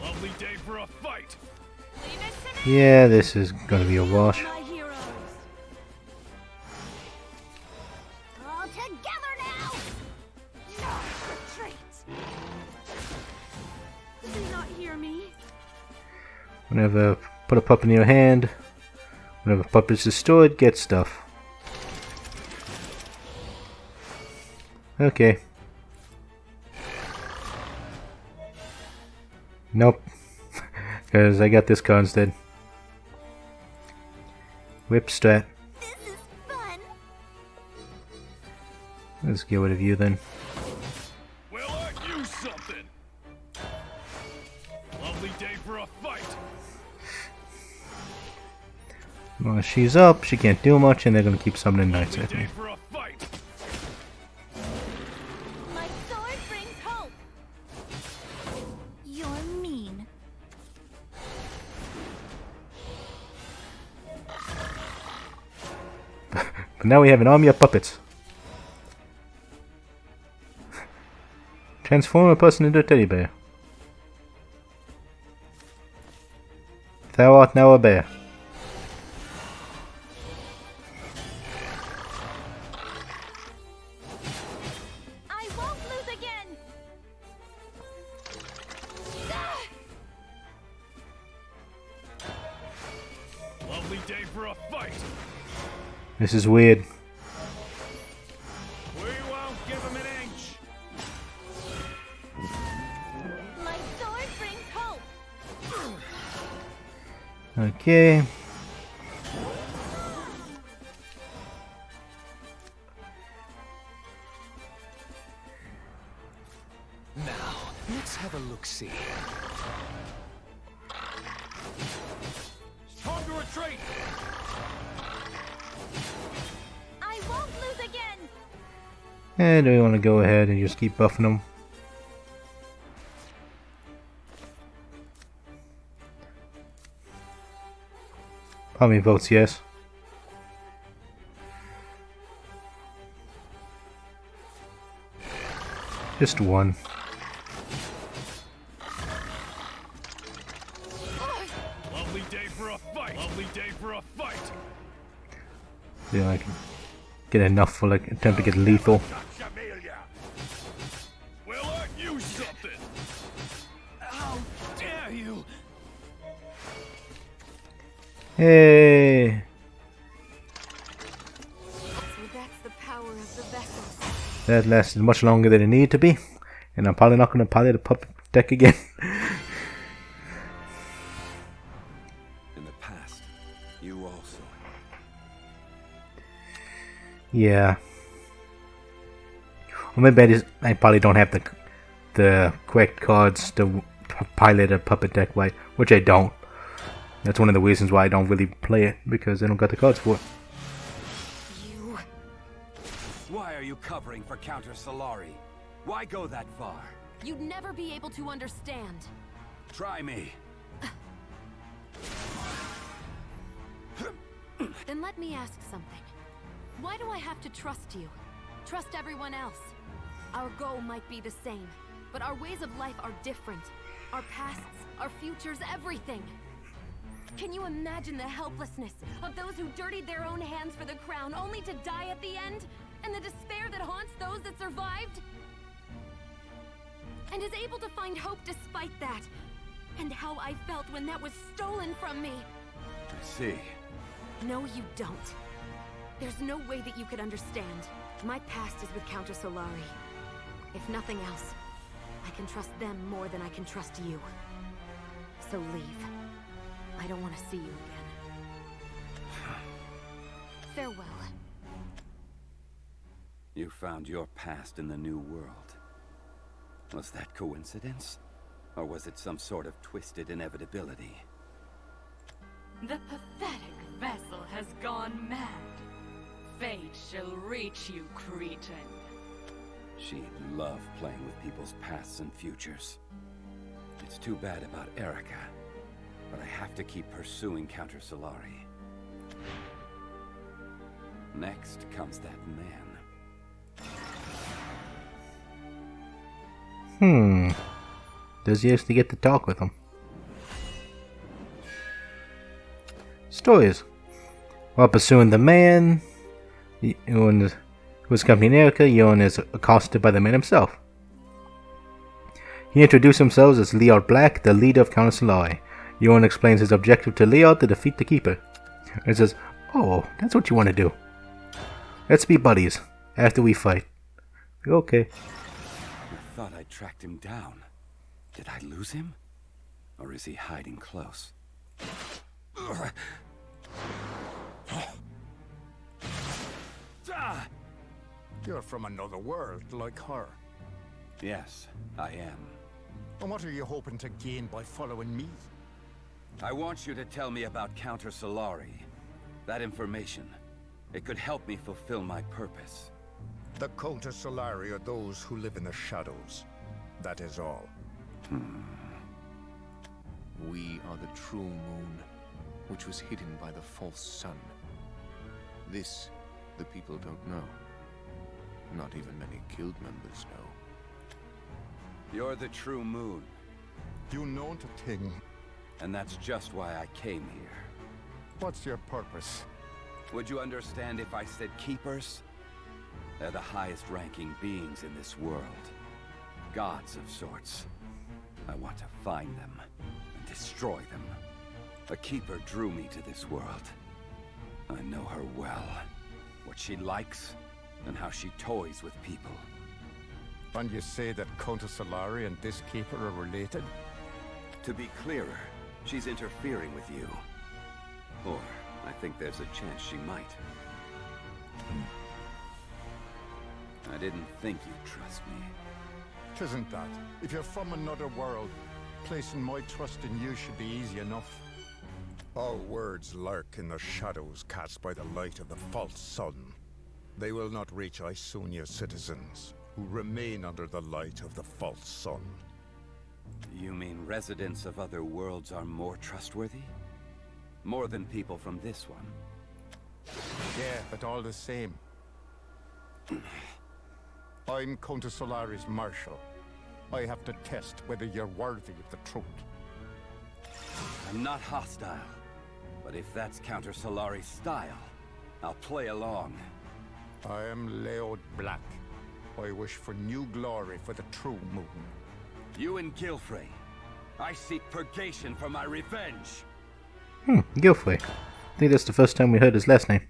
J: Lovely day for a fight!
C: Leave it to me.
A: yeah, this is gonna be a wash.
C: My heroes. All together now. No, retreat. Did they not hear me?
A: Whenever put a puppet in your hand, whenever puppet's destroyed, get stuff. Okay. Nope. Because I got this card instead. Whip strat.
C: This is fun.
A: Let's get rid of you then.
J: Well, aren't you something? Lovely day for a fight!
A: Well, she's up, she can't do much, and they're gonna keep summoning knights
J: Lovely
A: at me.
J: day for a fight!
C: My sword brings hope. You're mean.
A: But now we have an army of puppets. Transform a person into a teddy bear. Thou art now a bear.
C: I won't lose again.
J: Lovely day for a fight!
A: This is weird.
J: We won't give him an inch!
C: My sword brings hope.
A: Okay.
F: Now, let's have a look-see.
J: It's time to retreat!
C: I won't lose again!
A: And do we want to go ahead and just keep buffing them? Probably votes yes. Just one.
J: Lovely day for a fight! Lovely day for a fight!
A: Yeah, I can get enough for like attempt to get lethal.
J: Well, aren't you something? How dare you!
A: Hey!
G: So that's the power of the vessels.
A: That lasted much longer than it needed to be, and I'm probably not going to pilot a puppet deck again.
B: In the past, you also.
A: Yeah. Well, maybe I probably don't have the correct cards to pilot a puppet deck right, which I don't. That's one of the reasons why I don't really play it, because I don't got the cards for it.
B: Why are you covering for Counter Solari? Why go that far?
E: You'd never be able to understand.
B: Try me.
E: Then let me ask something. Why do I have to trust you? Trust everyone else? Our goal might be the same, but our ways of life are different. Our pasts, our futures, everything. Can you imagine the helplessness of those who dirtied their own hands for the crown only to die at the end? And the despair that haunts those that survived? And is able to find hope despite that? And how I felt when that was stolen from me?
B: I see.
E: No, you don't. There's no way that you could understand. My past is with Counter Solari. If nothing else, I can trust them more than I can trust you. So leave. I don't want to see you again. Farewell.
B: You found your past in the New World. Was that coincidence? Or was it some sort of twisted inevitability?
E: The pathetic vessel has gone mad. Fate shall reach you, cretin.
B: She'd love playing with people's pasts and futures. It's too bad about Erica, but I have to keep pursuing Counter Solari. Next comes that man.
A: Does he actually get to talk with him? Stories. While pursuing the man, Yuwan was accompanying Erica, Yuwan is accosted by the man himself. He introduced himself as Leod Black, the leader of Counter Solari. Yuwan explains his objective to Leod to defeat the Keeper. He says, "Oh, that's what you want to do. Let's be buddies after we fight." Okay.
B: I thought I tracked him down. Did I lose him? Or is he hiding close?
K: You're from another world, like her.
B: Yes, I am.
K: And what are you hoping to gain by following me?
B: I want you to tell me about Counter Solari. That information. It could help me fulfill my purpose.
K: The Counter Solari are those who live in the shadows. That is all.
D: We are the true moon, which was hidden by the false sun. This, the people don't know. Not even many guild members know.
B: You're the true moon.
K: You know the thing.
B: And that's just why I came here.
K: What's your purpose?
B: Would you understand if I said keepers? They're the highest ranking beings in this world. Gods of sorts. I want to find them and destroy them. A keeper drew me to this world. I know her well. What she likes and how she toys with people.
K: And you say that Counter Solari and this keeper are related?
B: To be clearer, she's interfering with you. Or I think there's a chance she might. I didn't think you'd trust me.
K: Tisn't that? If you're from another world, placing my trust in you should be easy enough. All words lurk in the shadows cast by the light of the false sun. They will not reach Isunia's citizens, who remain under the light of the false sun.
B: You mean residents of other worlds are more trustworthy? More than people from this one?
K: Yeah, but all the same. I'm Countess Solari's Marshal. I have to test whether you're worthy of the truth.
B: I'm not hostile. But if that's Counter Solari's style, I'll play along.
K: I am Leod Black. I wish for new glory for the true moon.
B: Yuwan Gilfrey. I seek purgation for my revenge.
A: Gilfrey. I think that's the first time we heard his last name.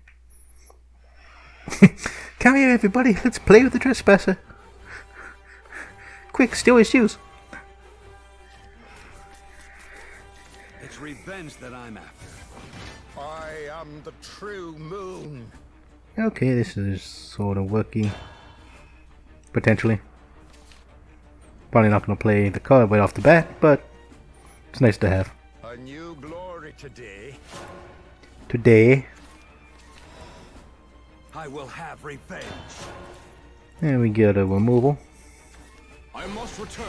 A: Come here, everybody. Let's play with the trespasser. Quick, steal his shoes.
B: It's revenge that I'm after.
K: I am the true moon.
A: Okay, this is sort of worky. Potentially. Probably not going to play the card right off the bat, but it's nice to have.
K: A new glory today.
A: Today.
B: I will have revenge.
A: And we get a removal.
F: I must return.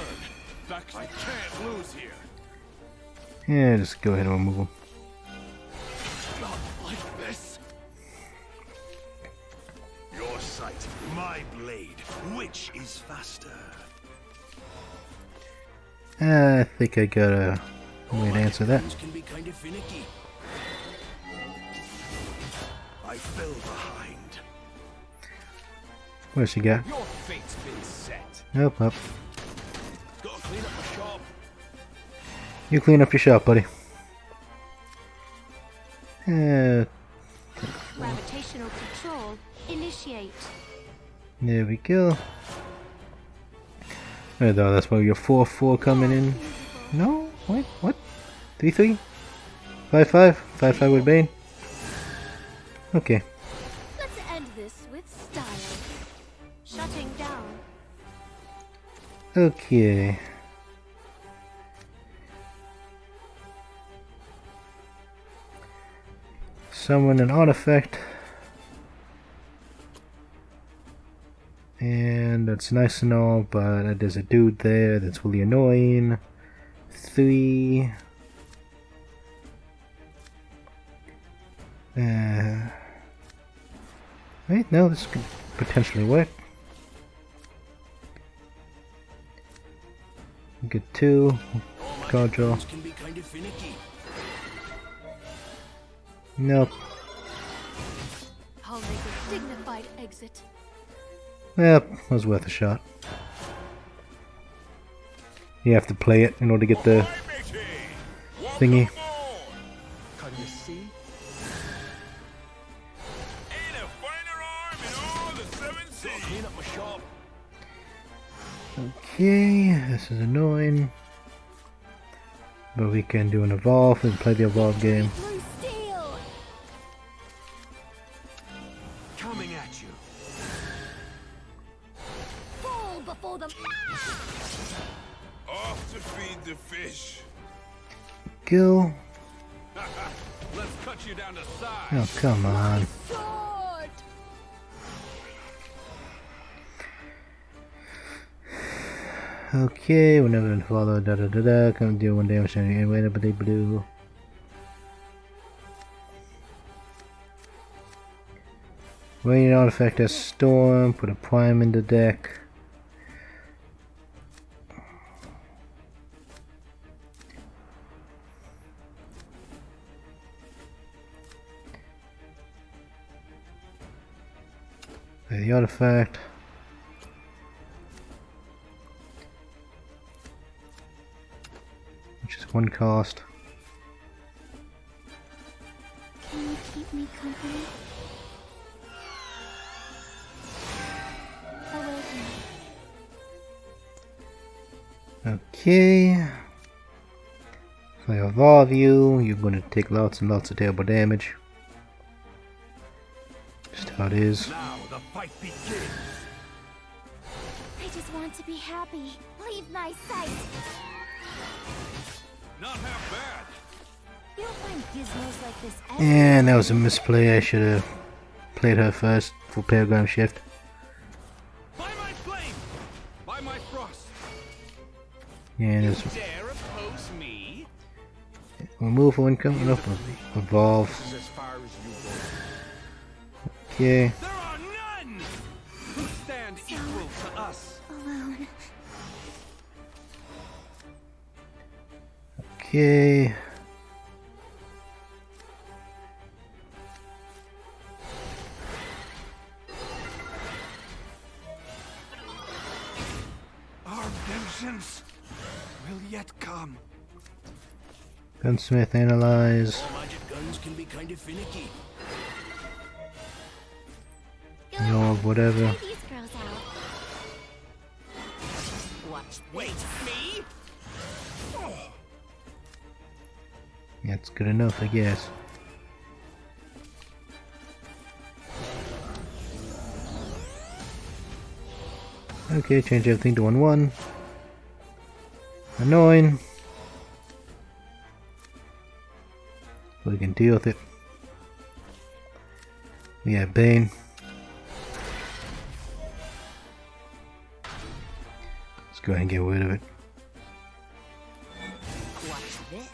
F: I can't lose here.
A: Yeah, just go ahead and remove him.
F: Not like this. Your sight, my blade. Which is faster?
A: I think I got a way to answer that.
F: Can be kind of finicky. I fell behind.
A: What's she got?
F: Your fate's been set.
A: Up.
F: Gotta clean up my shop.
A: You clean up your shop, buddy.
C: Gravitational control. Initiate.
A: There we go. I thought that's where your 4-4 coming in. No? Wait, what? 3-3? 5-5? 5-5 with Bane? Okay.
C: Let's end this with style. Shutting down.
A: Okay. Summon an artifact. And that's nice and all, but there's a dude there that's really annoying. 3. Wait, no, this could potentially work. Get 2. Card draw. Nope.
C: I'll make a dignified exit.
A: Yep, was worth a shot. You have to play it in order to get the thingy.
F: Can you see? Clean up my shop.
A: Okay, this is annoying. But we can do an evolve and play the evolve game.
F: Coming at you.
C: Fall before the
F: Off to feed the fish.
A: Go.
F: Let's cut you down to size.
A: Oh, come on.
C: sword.
A: Okay, we're never gonna follow come deal 1 damage anyway, but they blue. Rain artifact as storm, put a prime in the deck. Play the artifact. Which is 1 cost.
C: Can you keep me company? Awaken.
A: Okay. If I evolve you, you're going to take lots and lots of terrible damage. Just how it is.
F: Now the fight begins.
C: I just want to be happy. Leave my sight.
F: Not half bad.
C: You don't find gizmos like this
A: And that was a misplay. I should have played her first for paradigm shift.
F: By my flame, by my frost.
A: Yeah, there's
J: Dare oppose me?
A: removal income up. Evolve.
F: This is as far as you go.
A: Okay.
F: There are none who stand equal to us.
C: alone.
A: Okay.
F: Our vengeance will yet come.
A: Gunsmith analyze.
F: All magic guns can be kind of finicky.
A: No, whatever.
C: Try these girls out.
I: Watch
F: Wait, me?
A: That's good enough, I guess. Okay, change everything to 1-1. Annoying. But we can deal with it. We have Bane. Let's go ahead and get rid of it.
I: Watch this.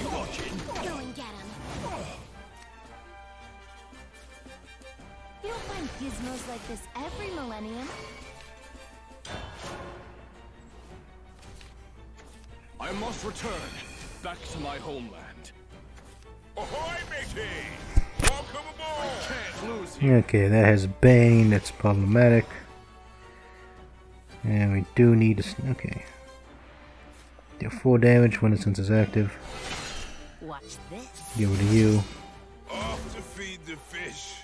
F: You watching?
C: Go and get him. You don't find gizmos like this every millennium.
F: I must return back to my homeland. Ahoy, matey! Welcome aboard! I can't lose you.
A: Okay, that has Bane, that's problematic. And we do need to... okay. Deal 4 damage when the sense is active.
I: Watch this.
A: Get rid of you.
F: Off to feed the fish.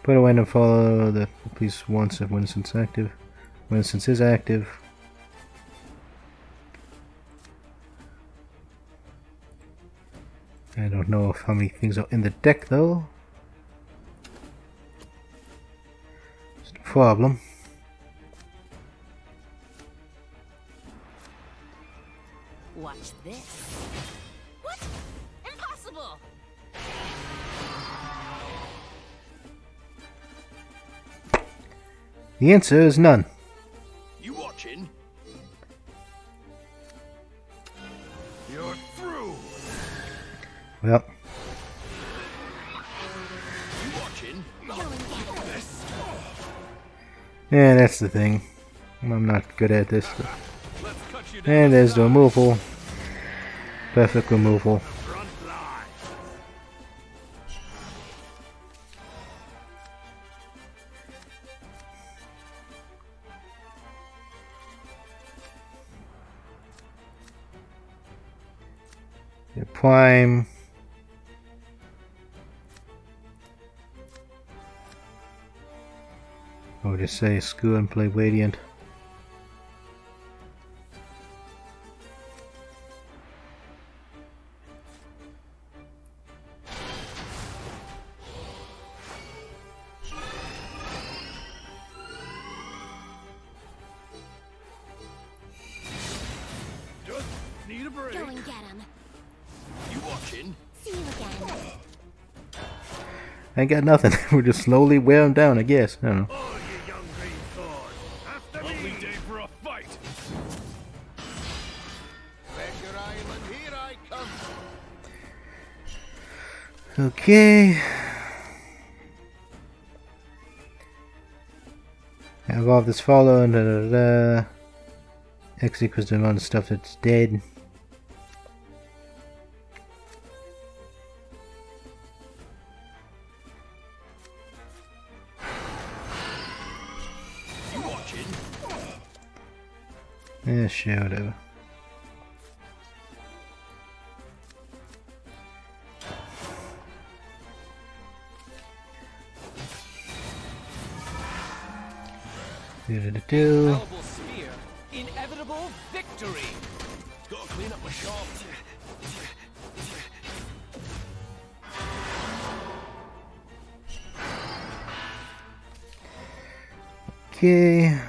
A: Put away and follow the at least once if Winston's active. Winston's is active. I don't know if how many things are in the deck though. It's a problem.
I: Watch this.
C: What? Impossible!
A: The answer is none.
F: You watching? You're through.
A: Well,
F: You watching?
C: Go and get him.
F: This.
A: yeah, that's the thing. I'm not good at this.
F: Let's cut you down.
A: And there's the removal. Perfect removal.
F: Front line.
A: The prime. I would just say screw and play Radiant.
F: Just need a break.
C: Go and get him.
F: You watching?
C: See you again.
A: I ain't got nothing. We're just slowly wear them down, I guess. I don't know.
F: Oh, you young green thorn. After me. Lovely day for a fight. Treasure Island, here I come.
A: Okay. I evolve this follow and X equals the amount of stuff that's dead.
F: You watching?
A: Yeah, sure, whatever.
J: Infallible spear. Inevitable victory.
F: Gotta clean up my
A: Okay.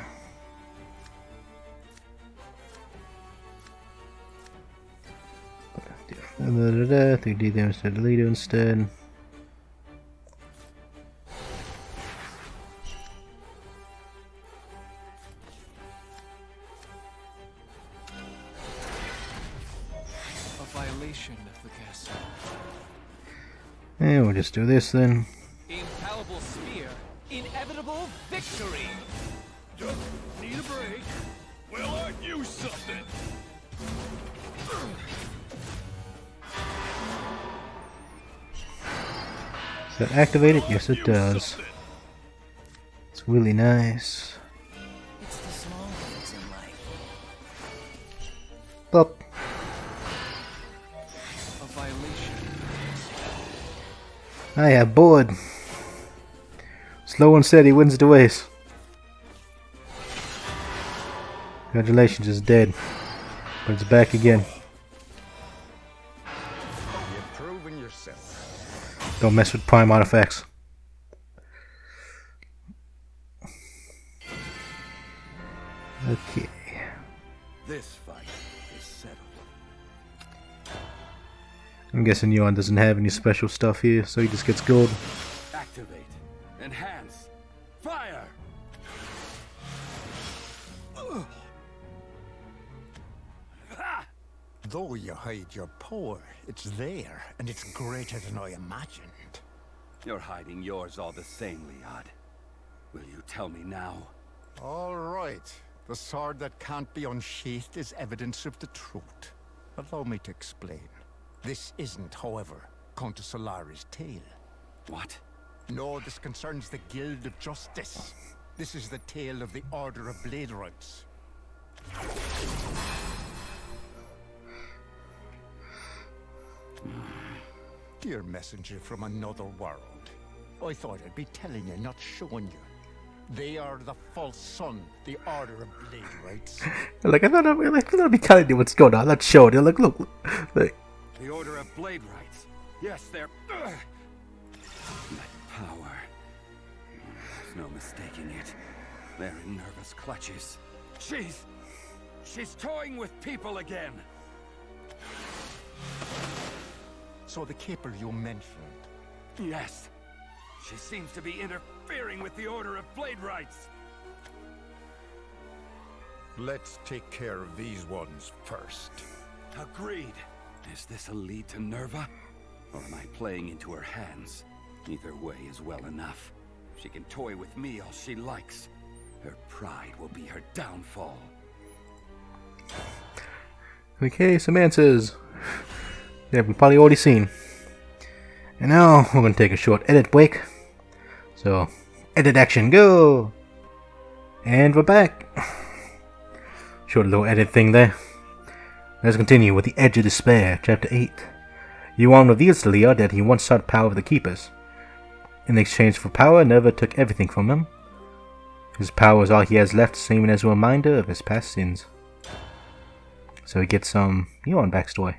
A: Da, 3D damage to the leader instead.
L: A violation of the castle.
A: And we'll just do this then.
I: Infallible spear. Inevitable victory.
F: Just need a break. Well, aren't you something?
A: Does that activate it? Yes, it does. It's really nice.
I: It's the small things in life.
A: Bop.
L: A violation.
A: I am bored. Slow and steady wins the race. Congratulations, it's dead. But it's back again.
K: You're proving yourself.
A: Don't mess with prime artifacts. Okay.
B: This fight is settled.
A: I'm guessing Yuwan doesn't have any special stuff here, so he just gets gold.
B: Activate. Enhance. Fire!
K: Though you hide your power, it's there, and it's greater than I imagined.
B: You're hiding yours all the same, Liad. Will you tell me now?
K: All right. The sword that can't be unsheathed is evidence of the truth. Allow me to explain. This isn't, however, Countess Solari's tale.
B: What?
K: No, this concerns the Guild of Justice. This is the tale of the Order of Blade Rights. Dear messenger from another world, I thought I'd be telling you, not showing you. They are the false sun, the Order of Blade Rights.
A: Like, I thought I'd be telling you what's going on, not showing you. Like, look. Like,
B: The Order of Blade Rights. Yes, they're... That power. There's no mistaking it. They're in nervous clutches. She's toying with people again.
K: So the caper you mentioned.
B: Yes. She seems to be interfering with the Order of Blade Rights.
K: Let's take care of these ones first.
B: Agreed. Is this a lead to Nerva? Or am I playing into her hands? Either way is well enough. She can toy with me all she likes. Her pride will be her downfall.
A: okay, some answers. Yeah, we've probably already seen. And now we're going to take a short edit break. So, edit action, go! And we're back. Short little edit thing there. Let's continue with The Edge of Despair, Chapter 8. Yuwan reveals to Leah that he once sought power of the Keepers. In exchange for power, Nerva took everything from him. His power is all he has left, serving as a reminder of his past sins. So we get some Yuwan backstory.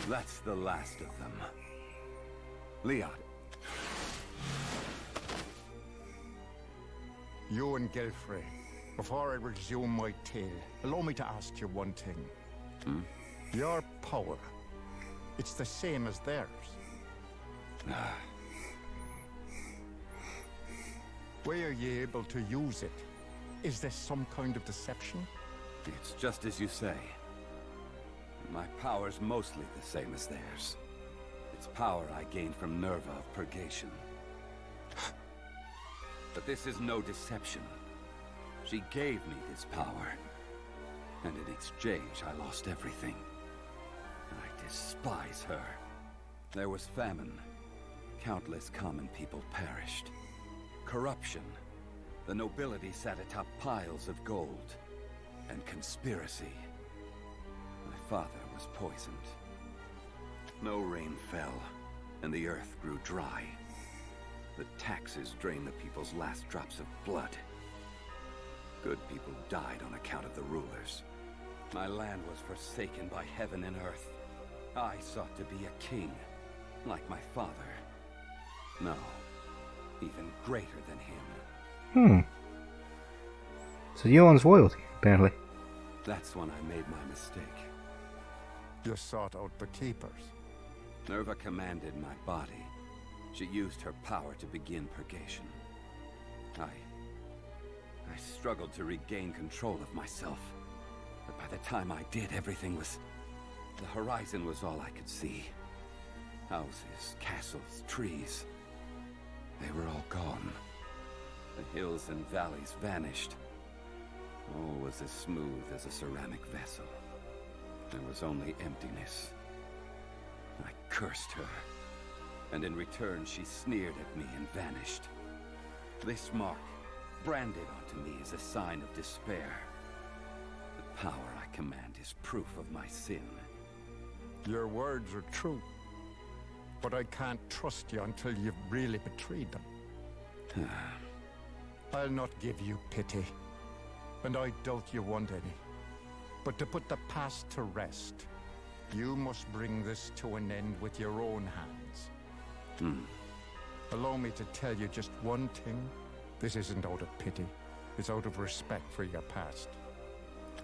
B: That's the last of them. Leon.
K: Yuwan Gelfrey, before I resume my tale, allow me to ask you one thing. Your power, it's the same as theirs. Were you able to use it? Is this some kind of deception?
B: It's just as you say. My power's mostly the same as theirs. It's power I gained from Nerva of Purgation. But this is no deception. She gave me this power. And in exchange, I lost everything. I despise her. There was famine. Countless common people perished. Corruption. The nobility sat atop piles of gold. And conspiracy. My father was poisoned. No rain fell, and the earth grew dry. The taxes drained the people's last drops of blood. Good people died on account of the rulers. My land was forsaken by heaven and earth. I sought to be a king, like my father. No, even greater than him.
A: So Yuwan's royalty, apparently.
B: That's when I made my mistake.
K: You sought out the Keepers.
B: Nerva commanded my body. She used her power to begin purgation. I struggled to regain control of myself. But by the time I did, everything was... The horizon was all I could see. Houses, castles, trees. They were all gone. The hills and valleys vanished. All was as smooth as a ceramic vessel. There was only emptiness. I cursed her, and in return she sneered at me and vanished. This mark, branded onto me, is a sign of despair. The power I command is proof of my sin.
K: Your words are true, but I can't trust you until you've really betrayed them. I'll not give you pity, and I doubt you want any. But to put the past to rest, you must bring this to an end with your own hands. Allow me to tell you just one thing. This isn't out of pity. It's out of respect for your past.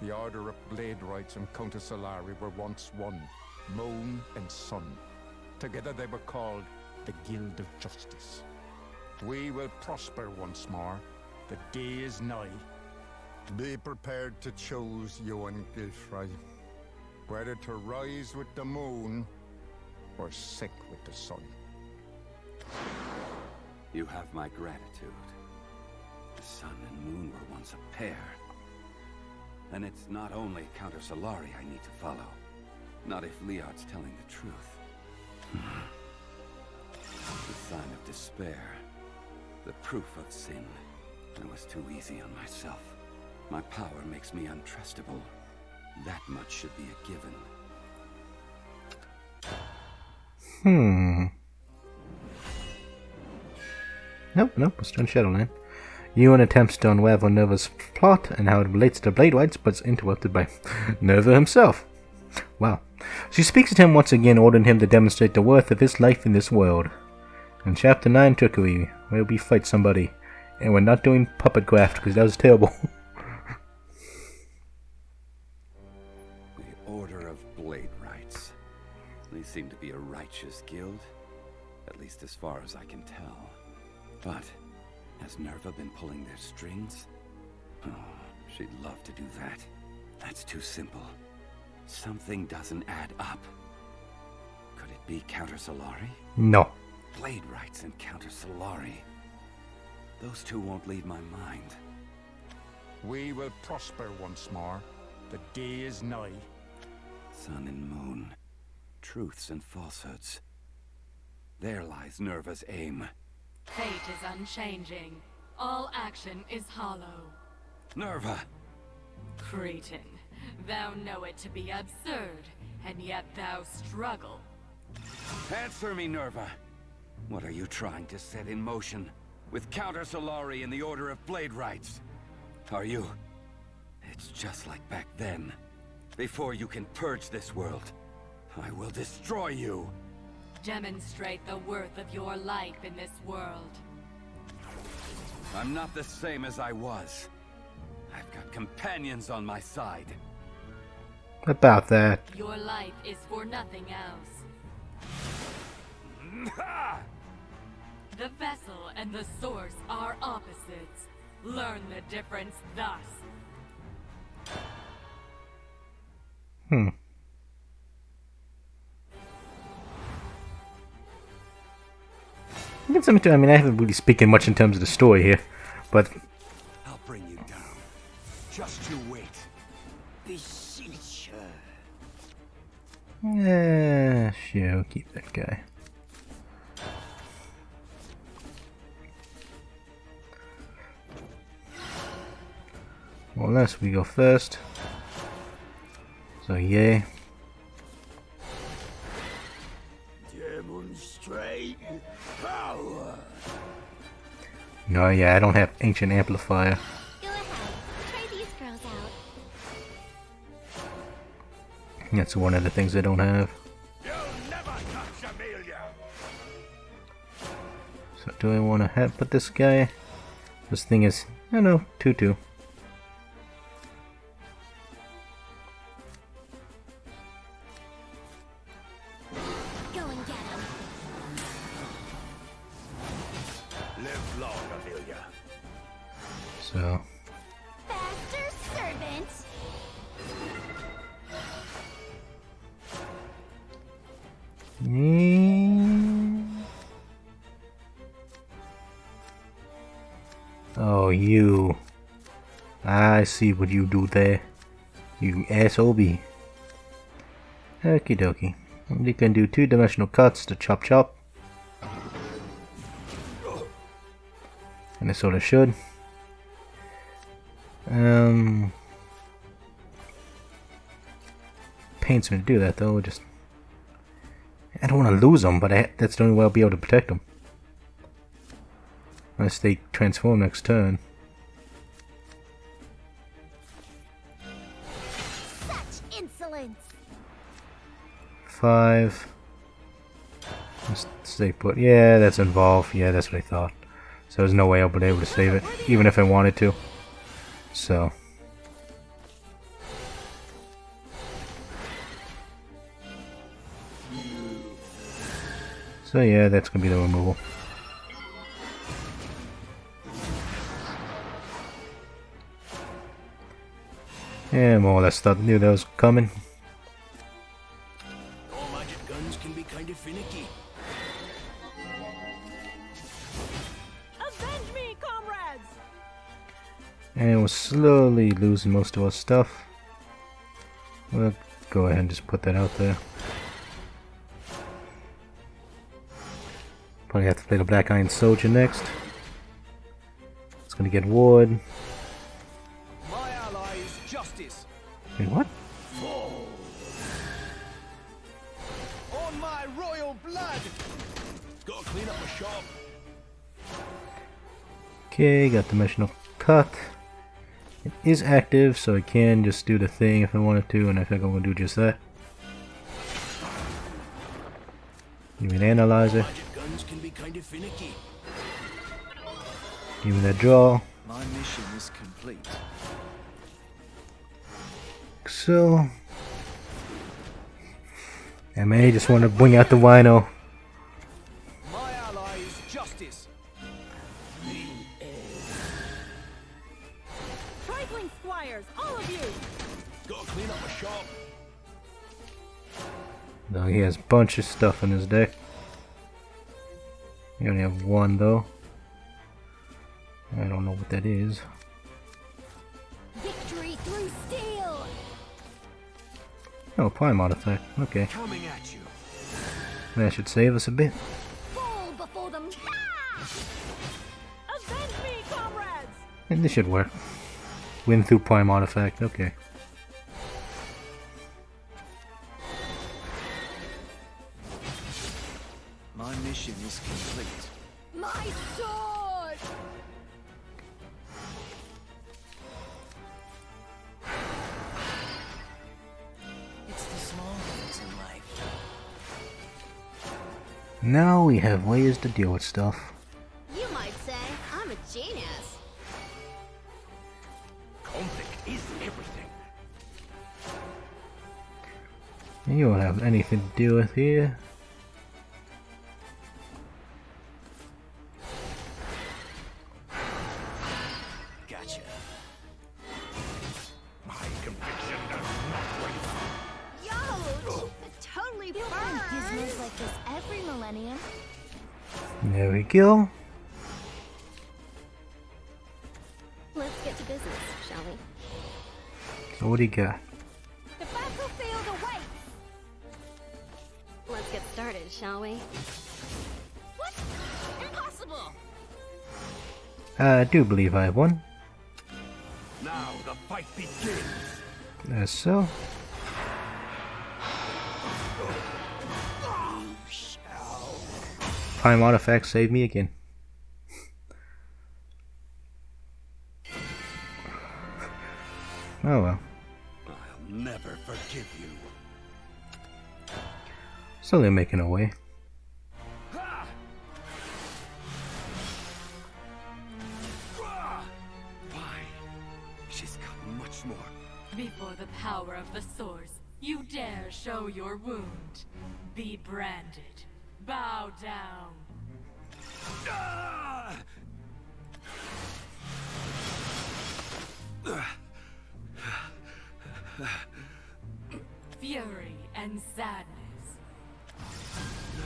K: The Order of Blade Rights and Countess Solari were once one, moon and sun. Together they were called the Guild of Justice. We will prosper once more. The day is nigh. Be prepared to choose, Yuwan Gilfrey. Whether to rise with the moon or sink with the sun.
B: You have my gratitude. The sun and moon were once a pair. And it's not only Counter Solari I need to follow. Not if Liard's telling the truth. The sign of despair. The proof of sin. I was too easy on myself. My power makes me untrustable. That much should be a given.
A: Nope, we're still in Shadowland. Yuwan attempts to unravel Nerva's plot and how it relates to Blade Rights, but is interrupted by Nerva himself. Wow. She speaks to him once again, ordering him to demonstrate the worth of his life in this world. In Chapter 9, Trickery, where we fight somebody. And we're not doing puppet graft, because that was terrible.
B: The Order of Blade Rights. They seem to be a righteous guild. At least as far as I can tell. But, has Nerva been pulling their strings? Oh, she'd love to do that. That's too simple. Something doesn't add up. Could it be Counter Solari?
A: No.
B: Blade Rights and Counter Solari. Those two won't leave my mind.
K: We will prosper once more. The day is nigh.
B: Sun and moon. Truths and falsehoods. There lies Nerva's aim.
E: Fate is unchanging. All action is hollow.
B: Nerva!
E: Cretin, thou know it to be absurd, and yet thou struggle.
B: Answer me, Nerva! What are you trying to set in motion? With Counter Solari and the Order of Blade Rights? Are you? It's just like back then. Before you can purge this world, I will destroy you!
E: Demonstrate the worth of your life in this world.
B: I'm not the same as I was. I've got companions on my side.
A: About that.
E: Your life is for nothing else. The vessel and the source are opposites. Learn the difference thus.
A: I mean, I haven't really speaking much in terms of the story here, but
F: I'll bring you down. Just you wait. Beseech her.
A: yeah, sure, we'll keep that guy. Well, unless we go first. So yeah.
F: Demonstrate power.
A: No, yeah, I don't have ancient amplifier.
C: Go ahead. Try these girls out.
A: That's one of the things I don't have.
F: You'll never touch Amelia.
A: So do I want to have put this guy? This thing is, I don't know, 2/2.
C: Go and get him.
F: Live long, Amelia.
A: So
C: Faster, servant.
A: Oh, you. I see what you do there. You SOB. Okie dokie. You can do 2-dimensional cuts to chop chop. And it sort of should. Pains me to do that though. Just I don't want to lose them, but that's the only way I'll be able to protect them. Unless they transform next turn.
C: Such insolence.
A: 5. Just stay put. Yeah, that's involved. Yeah, that's what I thought. So there's no way I'll be able to save it, even if I wanted to. So. So yeah, that's gonna be the removal. Yeah, more or less thought knew that was coming.
F: All magic guns can be kind of finicky.
I: Avenge me, comrades!
A: And we're slowly losing most of our stuff. We'll go ahead and just put that out there. Probably have to play the Black Iron Soldier next. It's gonna get Ward.
F: My ally is justice.
A: Wait, what?
F: Fall. On my royal blood. Gotta clean up my shop.
A: Okay, got Dimensional Cut. It is active, so I can just do the thing if I wanted to, and I think I'm gonna do just that. Give me an Analyzer.
F: Guns can be kind of finicky.
A: Give me that draw.
L: My mission is complete.
A: So I may just want to bring out the Rhino.
F: My ally is justice.
I: Trifling squires, all of you!
F: Gotta clean up my shop.
A: No, he has a bunch of stuff in his deck. You only have one though. I don't know what that is.
C: Victory through steel.
A: Oh, Prime Artifact. Okay.
F: Coming at you.
A: That should save us a bit.
C: Fall before them.
I: Avenge me, comrades!
A: And this should work. Win through Prime Artifact. Okay.
L: My mission is complete.
C: My sword.
L: It's the small things in life.
A: Now we have ways to deal with stuff.
C: You might say I'm a genius.
F: Conflict is everything.
A: You don't have anything to deal with here.
F: Gotcha. My conviction does not waver.
C: Yo, it totally burns. Gizmos like this every millennium.
A: There we go.
C: Let's get to business, shall we?
A: So what do you got?
C: The battlefield awaits. Let's get started, shall we? What? Impossible!
A: I do believe I have one.
F: Now the fight begins.
A: As so. Prime Artifact saved me again. Oh well.
F: I'll never forgive you.
A: Slowly making our way.
B: Why? She's got much more.
E: Before the power of the source, you dare show your wound. Be branded. Bow down. Fury and sadness.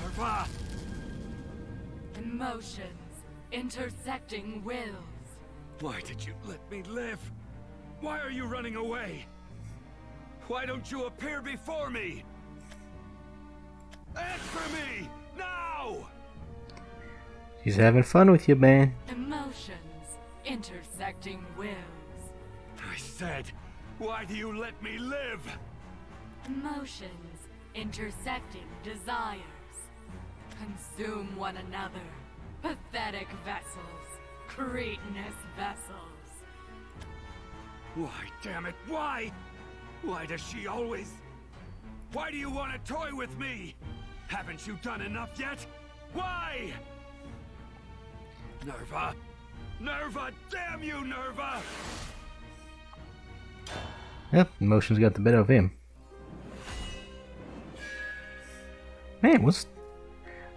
B: Nerva!
E: Emotions intersecting wills.
B: Why did you let me live? Why are you running away? Why don't you appear before me? Answer me! Now!
A: She's having fun with you, man.
E: Emotions intersecting wills.
B: I said, why do you let me live?
E: Emotions intersecting desires. Consume one another. Pathetic vessels. Cretinous vessels.
B: Why, damn it, why? Why does she always... Why do you want to toy with me? Haven't you done enough yet? Why? Nerva! Nerva! Damn you, Nerva!
A: Yep, emotions got the better of him. Man, what's...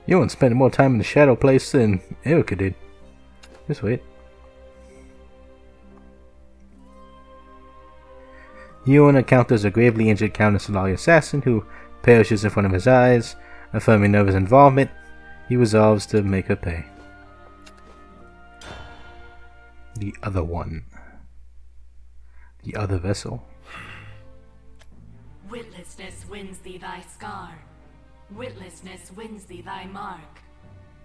A: Yuwan spent more time in the shadow place than Erica did. Just wait. Yuwan encounters a gravely injured Countess Solari assassin who perishes in front of his eyes. Affirming Nerva's involvement, he resolves to make her pay. The other one. The other vessel.
E: Witlessness wins thee thy scar. Witlessness wins thee thy mark.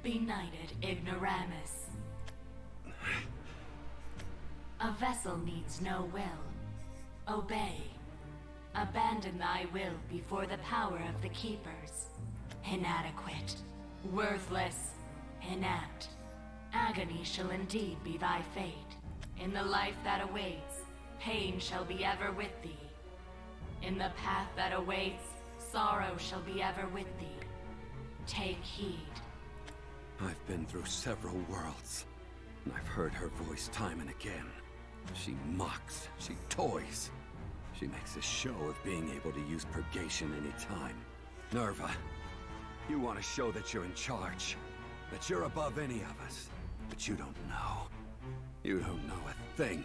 E: Benighted ignoramus. A vessel needs no will. Obey. Abandon thy will before the power of the keepers. Inadequate. Worthless. Inept. Agony shall indeed be thy fate. In the life that awaits, pain shall be ever with thee. In the path that awaits, sorrow shall be ever with thee. Take heed.
B: I've been through several worlds, and I've heard her voice time and again. She mocks, she toys. She makes a show of being able to use purgation anytime. Nerva, you want to show that you're in charge, that you're above any of us, but you don't know. You don't know a thing.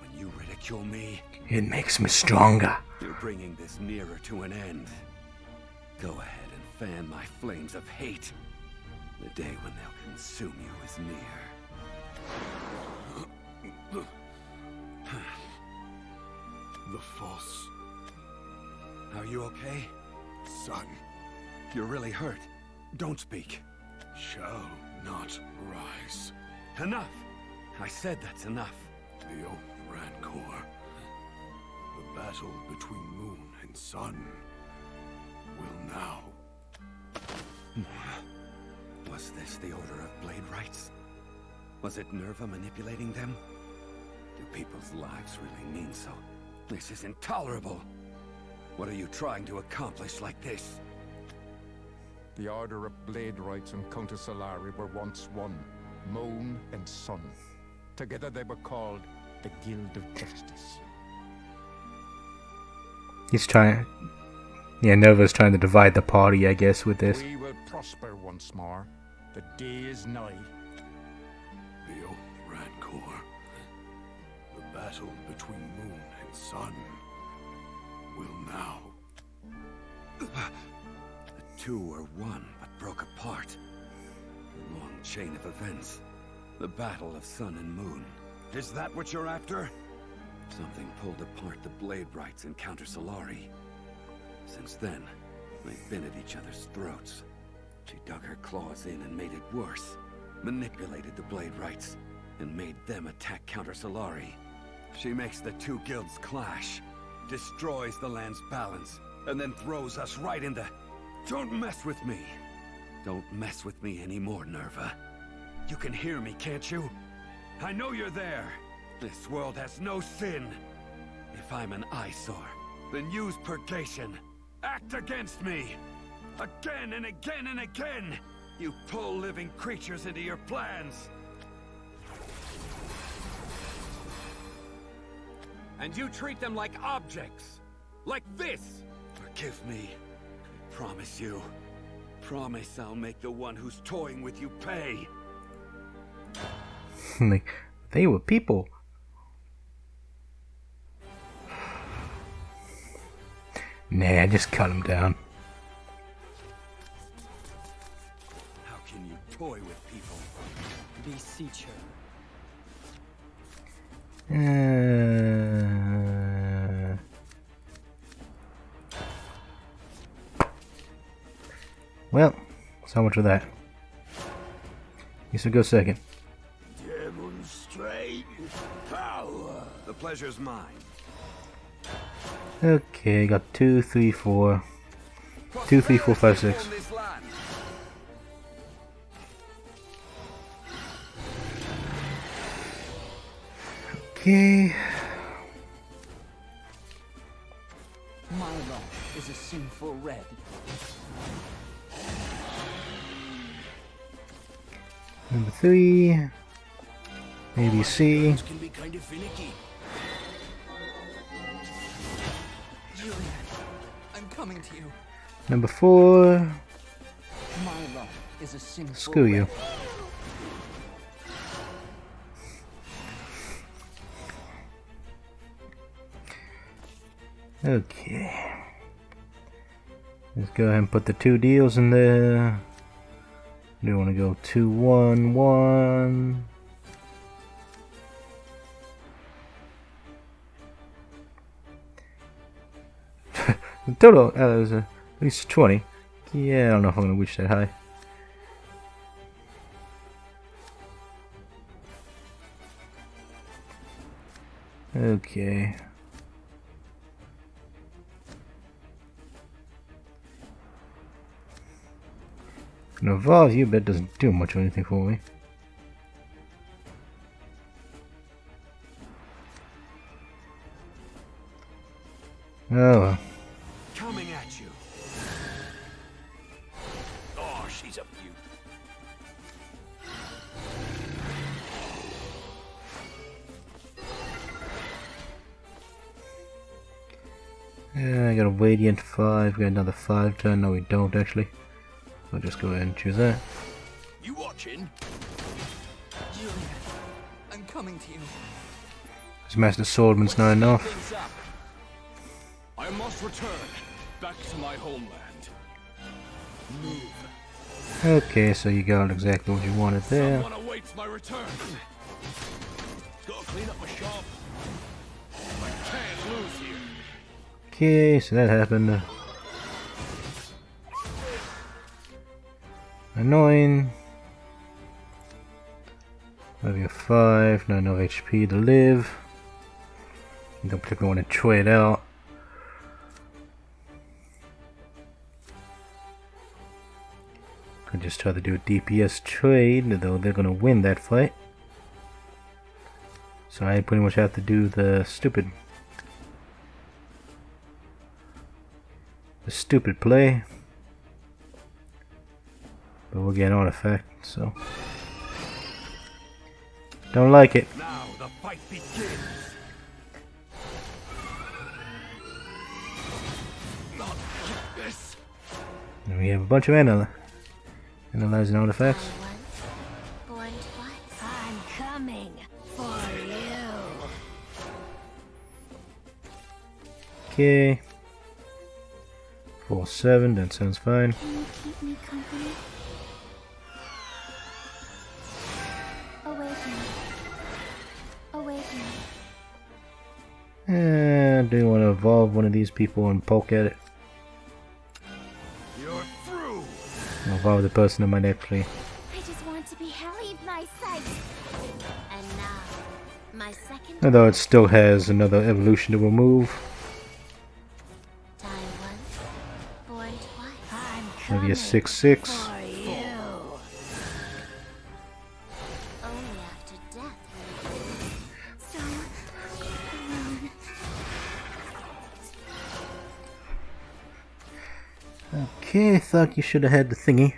B: When you ridicule me,
A: It makes me stronger.
B: you're bringing this nearer to an end. Go ahead and fan my flames of hate. The day when they'll consume you is near.
F: The Force.
B: Are you okay?
F: Son,
B: You're really hurt. Don't speak.
F: shall not rise.
B: Enough! I said that's enough.
F: The oath Rancor. The battle between moon and sun will now.
B: Was this the Order of Blade Rights? Was it Nerva manipulating them? Do people's lives really mean so? This is intolerable. What are you trying to accomplish like this?
K: The Order of Blade Rights and Countess Solari were once one, moon and sun. Together they were called the Guild of Justice.
A: He's trying... Yeah, Nerva's trying to divide the party, I guess, with this.
K: We will prosper once more. The day is nigh.
F: The oath Rancor. The battle between moon and sun will now.
B: The two were one, but broke apart. The long chain of events. The battle of sun and moon. Is that what you're after? Something pulled apart the Blade Rights and Counter Solari. Since then, they've been at each other's throats. She dug her claws in and made it worse. Manipulated the Blade Rights, and made them attack Counter Solari. She makes the two guilds clash, destroys the land's balance, and then throws us right in the... Don't mess with me! Don't mess with me anymore, Nerva. You can hear me, can't you? I know you're there! This world has no sin! If I'm an eyesore, then use purgation! Act against me! Again and again and again! You pull living creatures into your plans! And you treat them like objects! Like this! Forgive me. I promise you. Promise I'll make the one who's toying with you pay.
A: Like, they were people. Nah, just cut them down.
B: How can you toy with people?
J: Beseech her.
A: Well, so much for that. You should go second.
F: Demonstrate power.
B: The pleasure's mine.
A: Okay, got 2, 3, 4. 2, 3, 4, 5, 6. Okay.
I: My law is a sinful red.
A: Number 3. Maybe C.
F: Can be kind of finicky.
L: Julian, I'm coming to you.
A: Number 4.
I: My law is a sinful
A: Screw you. Okay. Let's go ahead and put the 2 deals in there. Do you want to go 2, 1, 1? The total is at least 20. Yeah, I don't know if I'm going to reach that high. Okay. Gonna evolve you, but it doesn't do much of anything for me. Oh well.
F: Coming at you. Oh, she's a beaut.
A: Yeah, I got a Radiant 5, got another 5 turn. No, we don't actually. I'll just go ahead and choose that.
F: You watching?
L: Julian, I'm coming to you.
A: This Master Swordman's not enough.
F: I must return back to my homeland. Move.
A: Okay, so you got exactly what you wanted there.
F: Someone awaits my return. Gotta clean up my shop. I can't lose here.
A: Okay, so that happened. Annoying. Maybe a 5, not enough HP to live. You don't particularly want to trade out. Could just try to do a DPS trade, though they're gonna win that fight. So I pretty much have to do the stupid play. But we'll get an artifact, so don't like it.
B: Now the fight begins. Not like this.
A: And we have a bunch of analyzing artifacts.
C: Born twice. I'm coming for you.
A: Okay. 4, 7, that sounds fine.
C: Can you keep me company? Awaken.
A: Do you want to evolve one of these people and poke at it?
B: You're through.
A: I'll evolve the person in my next play.
C: I just want to be leave my sight. And now, my second.
A: Although it still has another evolution to remove.
C: Die once, born twice. I'm
A: Maybe a 6/6.
C: for you. Only after death will you be so alone.
A: Okay, I thought you should have had the thingy.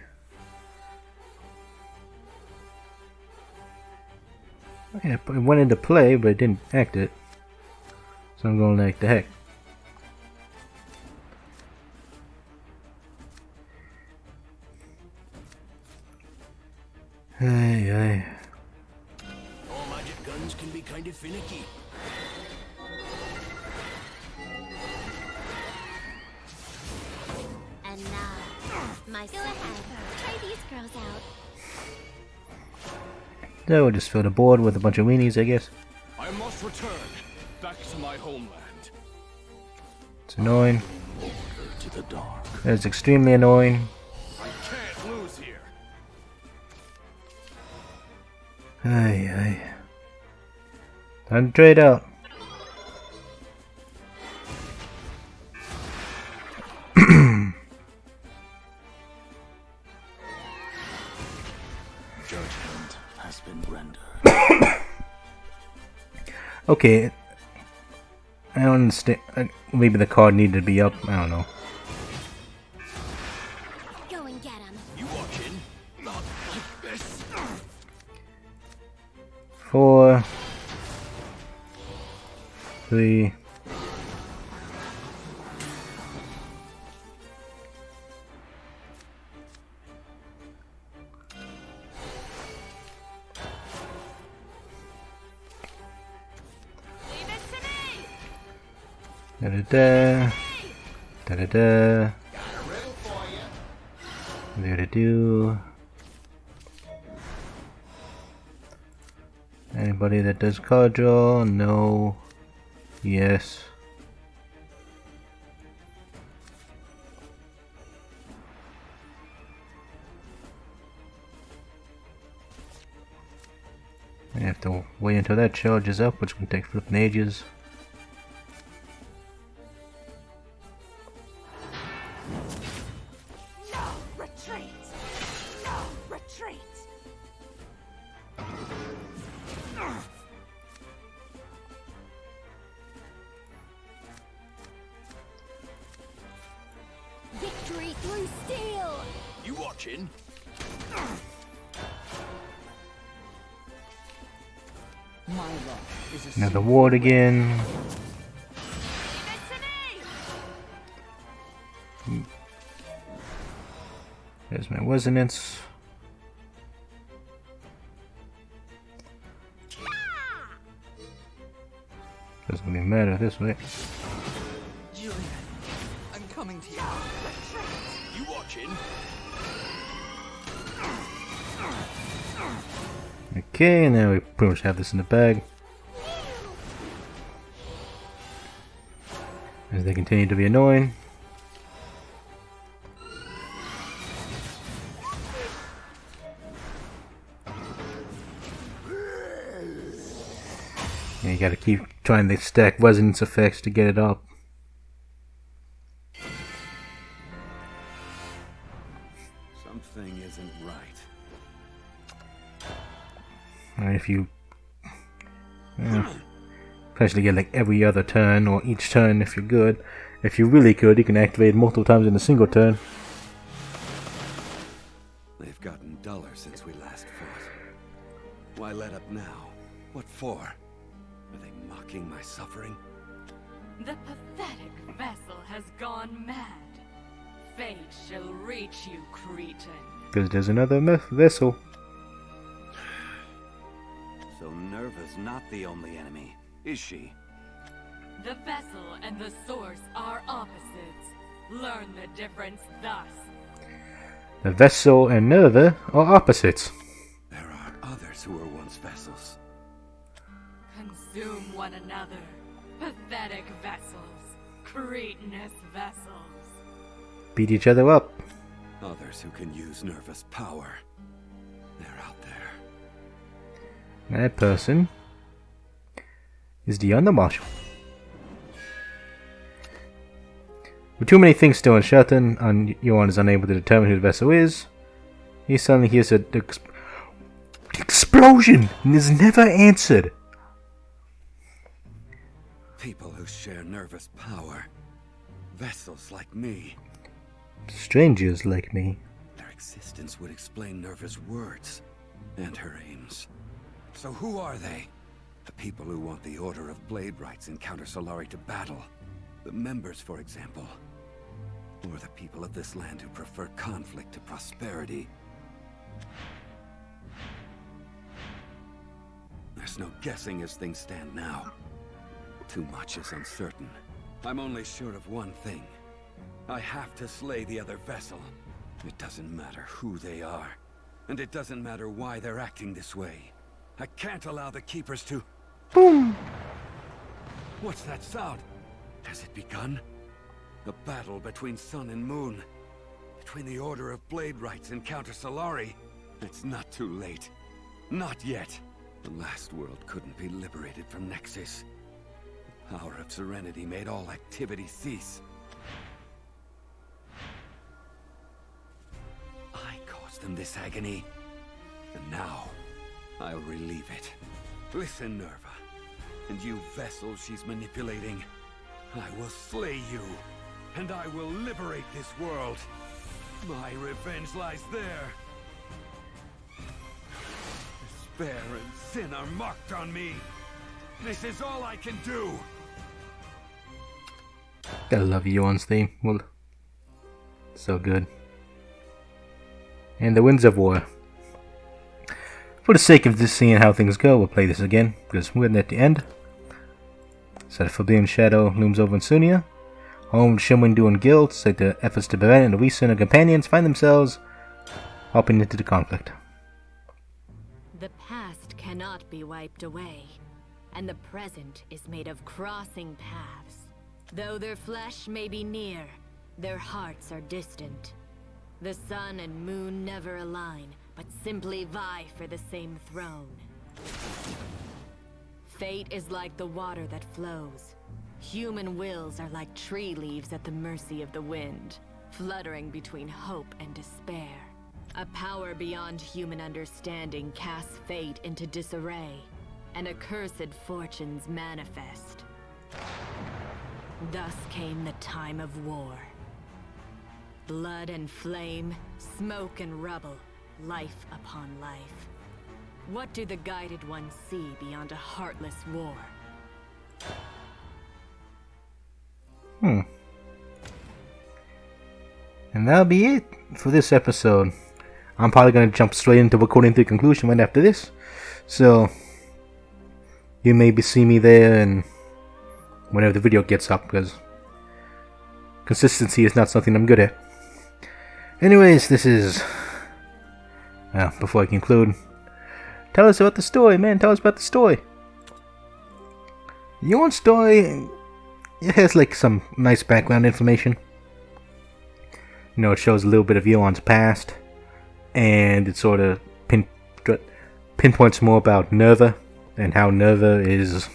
A: Yeah, it went into play, but it didn't act it. So I'm going like the heck. Hey.
F: All magic guns can be kind of finicky.
C: And now, my go ahead. Try these girls out.
A: So we'll just fill the board with a bunch of weenies, I guess.
L: I must return back to my homeland.
A: It's annoying.
F: To the dark.
A: It's extremely annoying.
L: I can't lose here.
A: Hey. Time to trade out.
F: Judgment has been rendered.
A: Okay. I don't understand. Maybe the card needed to be up. I don't know.
C: Go and get him.
F: You watching? Not like this.
A: 4, 3.
E: Leave it to me!
A: Da-da-da. Da-da-da. Do-da-do. Anybody that does card draw? No. Yes. I have to wait until that charges up, which can take flipping ages.
E: No retreat! No retreat!
C: Victory through steel.
F: You watching?
A: Another ward again.
E: Leave it to me!
A: There's my resonance. Doesn't really matter this way.
L: Julian, I'm coming to you.
F: You watching?
A: Okay, now we pretty much have this in the bag. As they continue to be annoying. And you gotta keep trying to stack resonance effects to get it up.
B: Something isn't right.
A: And if you especially get like every other turn or each turn if you're good. If you're really good, you can activate it multiple times in a single turn.
B: They've gotten duller since we last fought. Why let up now? What for? Are they mocking my suffering?
E: The pathetic vessel has gone mad. Fate shall reach you, cretin.
A: Because there's another vessel.
B: So Nerva's not the only enemy, is she?
E: The vessel and the source are opposites. Learn the difference thus.
A: The vessel and Nerva are opposites.
B: There are others who were once vessels.
E: Consume one another. Pathetic vessels. Cretinous vessels.
A: Beat each other up.
B: Others who can use Nerva's power. They're out there.
A: That person is the Undermarshal. With too many things still uncertain, and Yuwan is unable to determine who the vessel is, he suddenly hears an explosion and is never answered.
B: People who share Nerva's power. Vessels like me.
A: Strangers like me.
B: Their existence would explain Nerva's words and her aims. So who are they? The people who want the Order of Blade Rights and counter Solari to battle. The members, for example. Or the people of this land who prefer conflict to prosperity. There's no guessing as things stand now. Too much is uncertain. I'm only sure of one thing. I have to slay the other vessel. It doesn't matter who they are. And it doesn't matter why they're acting this way. I can't allow the Keepers to...
A: Boom!
B: What's that sound? Has it begun? A battle between Sun and Moon. Between the Order of Blade Rights and Counter Solari. It's not too late. Not yet. The last world couldn't be liberated from Nexus. The power of Serenity made all activity cease. I caused them this agony. And now, I'll relieve it. Listen, Nerva. And you vessels she's manipulating. I will slay you. And I will liberate this world. My revenge lies there. Despair and sin are marked on me. This is all I can do.
A: I love Yuwan's theme. Well, so good. And the Winds of War. For the sake of just seeing how things go, we'll play this again, because we're at the end. So the Forbidden Shadow looms over in Sunia. Home of Shimwindu Guild, say the efforts to prevent it, and the Luisa and her companions find themselves hopping into the conflict.
G: The past cannot be wiped away, and the present is made of crossing paths. Though their flesh may be near, their hearts are distant. The sun and moon never align, but simply vie for the same throne. Fate is like the water that flows. Human wills are like tree leaves at the mercy of the wind, fluttering between hope and despair. A power beyond human understanding casts fate into disarray, and accursed fortunes manifest. Thus came the time of war. Blood and flame, smoke and rubble, life upon life. What do the Guided Ones see beyond a heartless war?
A: And that'll be it for this episode. I'm probably going to jump straight into recording the conclusion right after this. So, you maybe see me there and whenever the video gets up, because consistency is not something I'm good at. Anyways, this is... before I conclude, tell us about the story, man. Tell us about the story. Yuwan's story, it has like some nice background information. You know, it shows a little bit of Yuwan's past, and it sort of pinpoints more about Nerva and how Nerva is,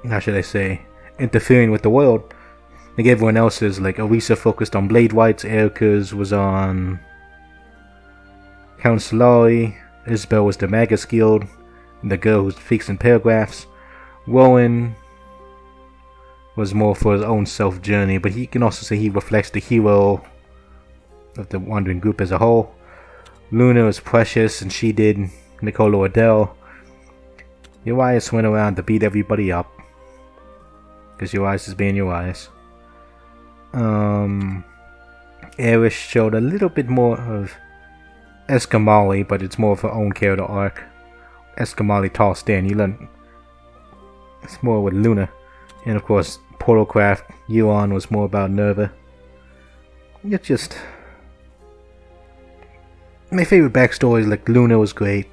A: how should I say, interfering with the world. Like everyone else is, like Orisa focused on Blade Whites, Erica's was on Count Solari, Isabel was the Magus Guild, the girl who speaks in paragraphs. Rowan was more for his own self-journey, but he can also say he reflects the hero of the wandering group as a whole. Luna was Precious, and she did Nicola Adele. Urias went around to beat everybody up, because Urias is being Urias. Eris showed a little bit more of Escamali, but it's more of her own character arc. Escamali tossed in, you learn it's more with Luna. And of course, Portalcraft, Yuwan was more about Nerva. It's just... my favorite backstories, like Luna was great.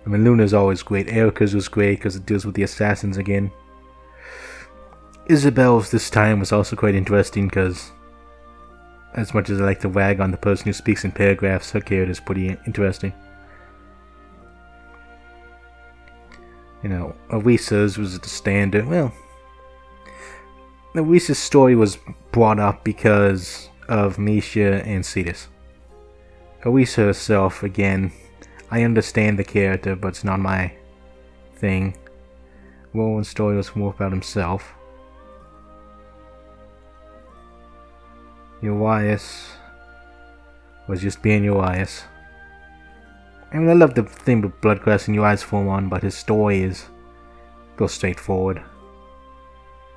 A: I mean, Luna's always great. Erica's was great because it deals with the assassins again. Isabel's this time was also quite interesting because, as much as I like to wag on the person who speaks in paragraphs, her character is pretty interesting. You know, Orisa's was the standard. Well, Orisa's story was brought up because of Misha and Cetus. Orisa herself, again, I understand the character, but it's not my thing. Rowan's story was more about himself. Urias was just being Urias. I mean, I love the thing with Bloodcrest and Urias form on, but his story goes straightforward,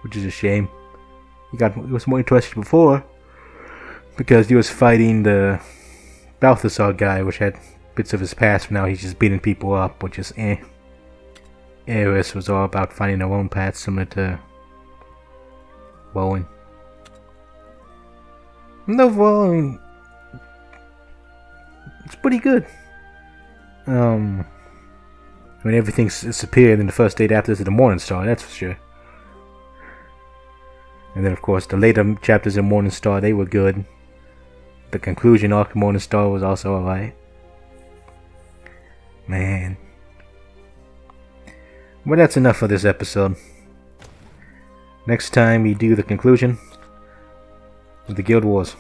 A: which is a shame. He was more interesting before because he was fighting the Balthasar guy, which had bits of his past, but now he's just beating people up, which is eh. Eris was all about finding their own path, similar to Bowen. And overall, I mean, it's pretty good. I mean, everything's superior than the first 8 chapters of the Morning Star, that's for sure. And then, of course, the later chapters of Morning Star, they were good. The conclusion arc of Morning Star was also alright. Man. But that's enough for this episode. Next time we do the conclusion of the Guild Wars.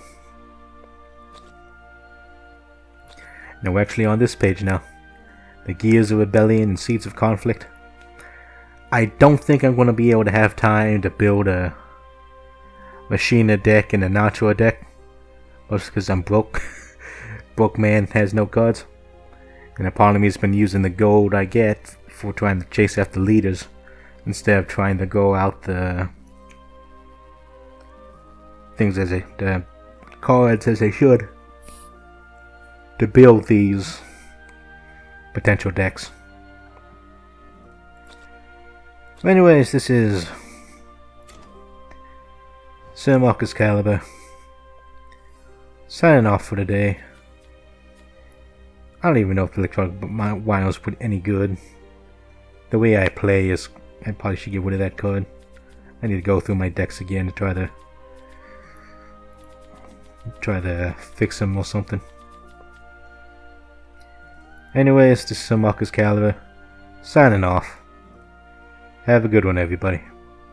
A: Now we're actually on this page now. The Gears of Rebellion and Seeds of Conflict. I don't think I'm going to be able to have time to build a Machina deck and a Natura deck. Mostly because I'm broke. Broke man has no cards. And a part of me has been using the gold I get for trying to chase after leaders instead of trying to go out the the cards as they should to build these potential decks. So anyways, this is Sir Marcus Caliber signing off for today. I don't even know if the electronic vinyls put any good. The way I play is, I probably should get rid of that card. I need to go through my decks again to try to fix them or something. Anyways, this is Marcus Caliber signing off. Have a good one, everybody.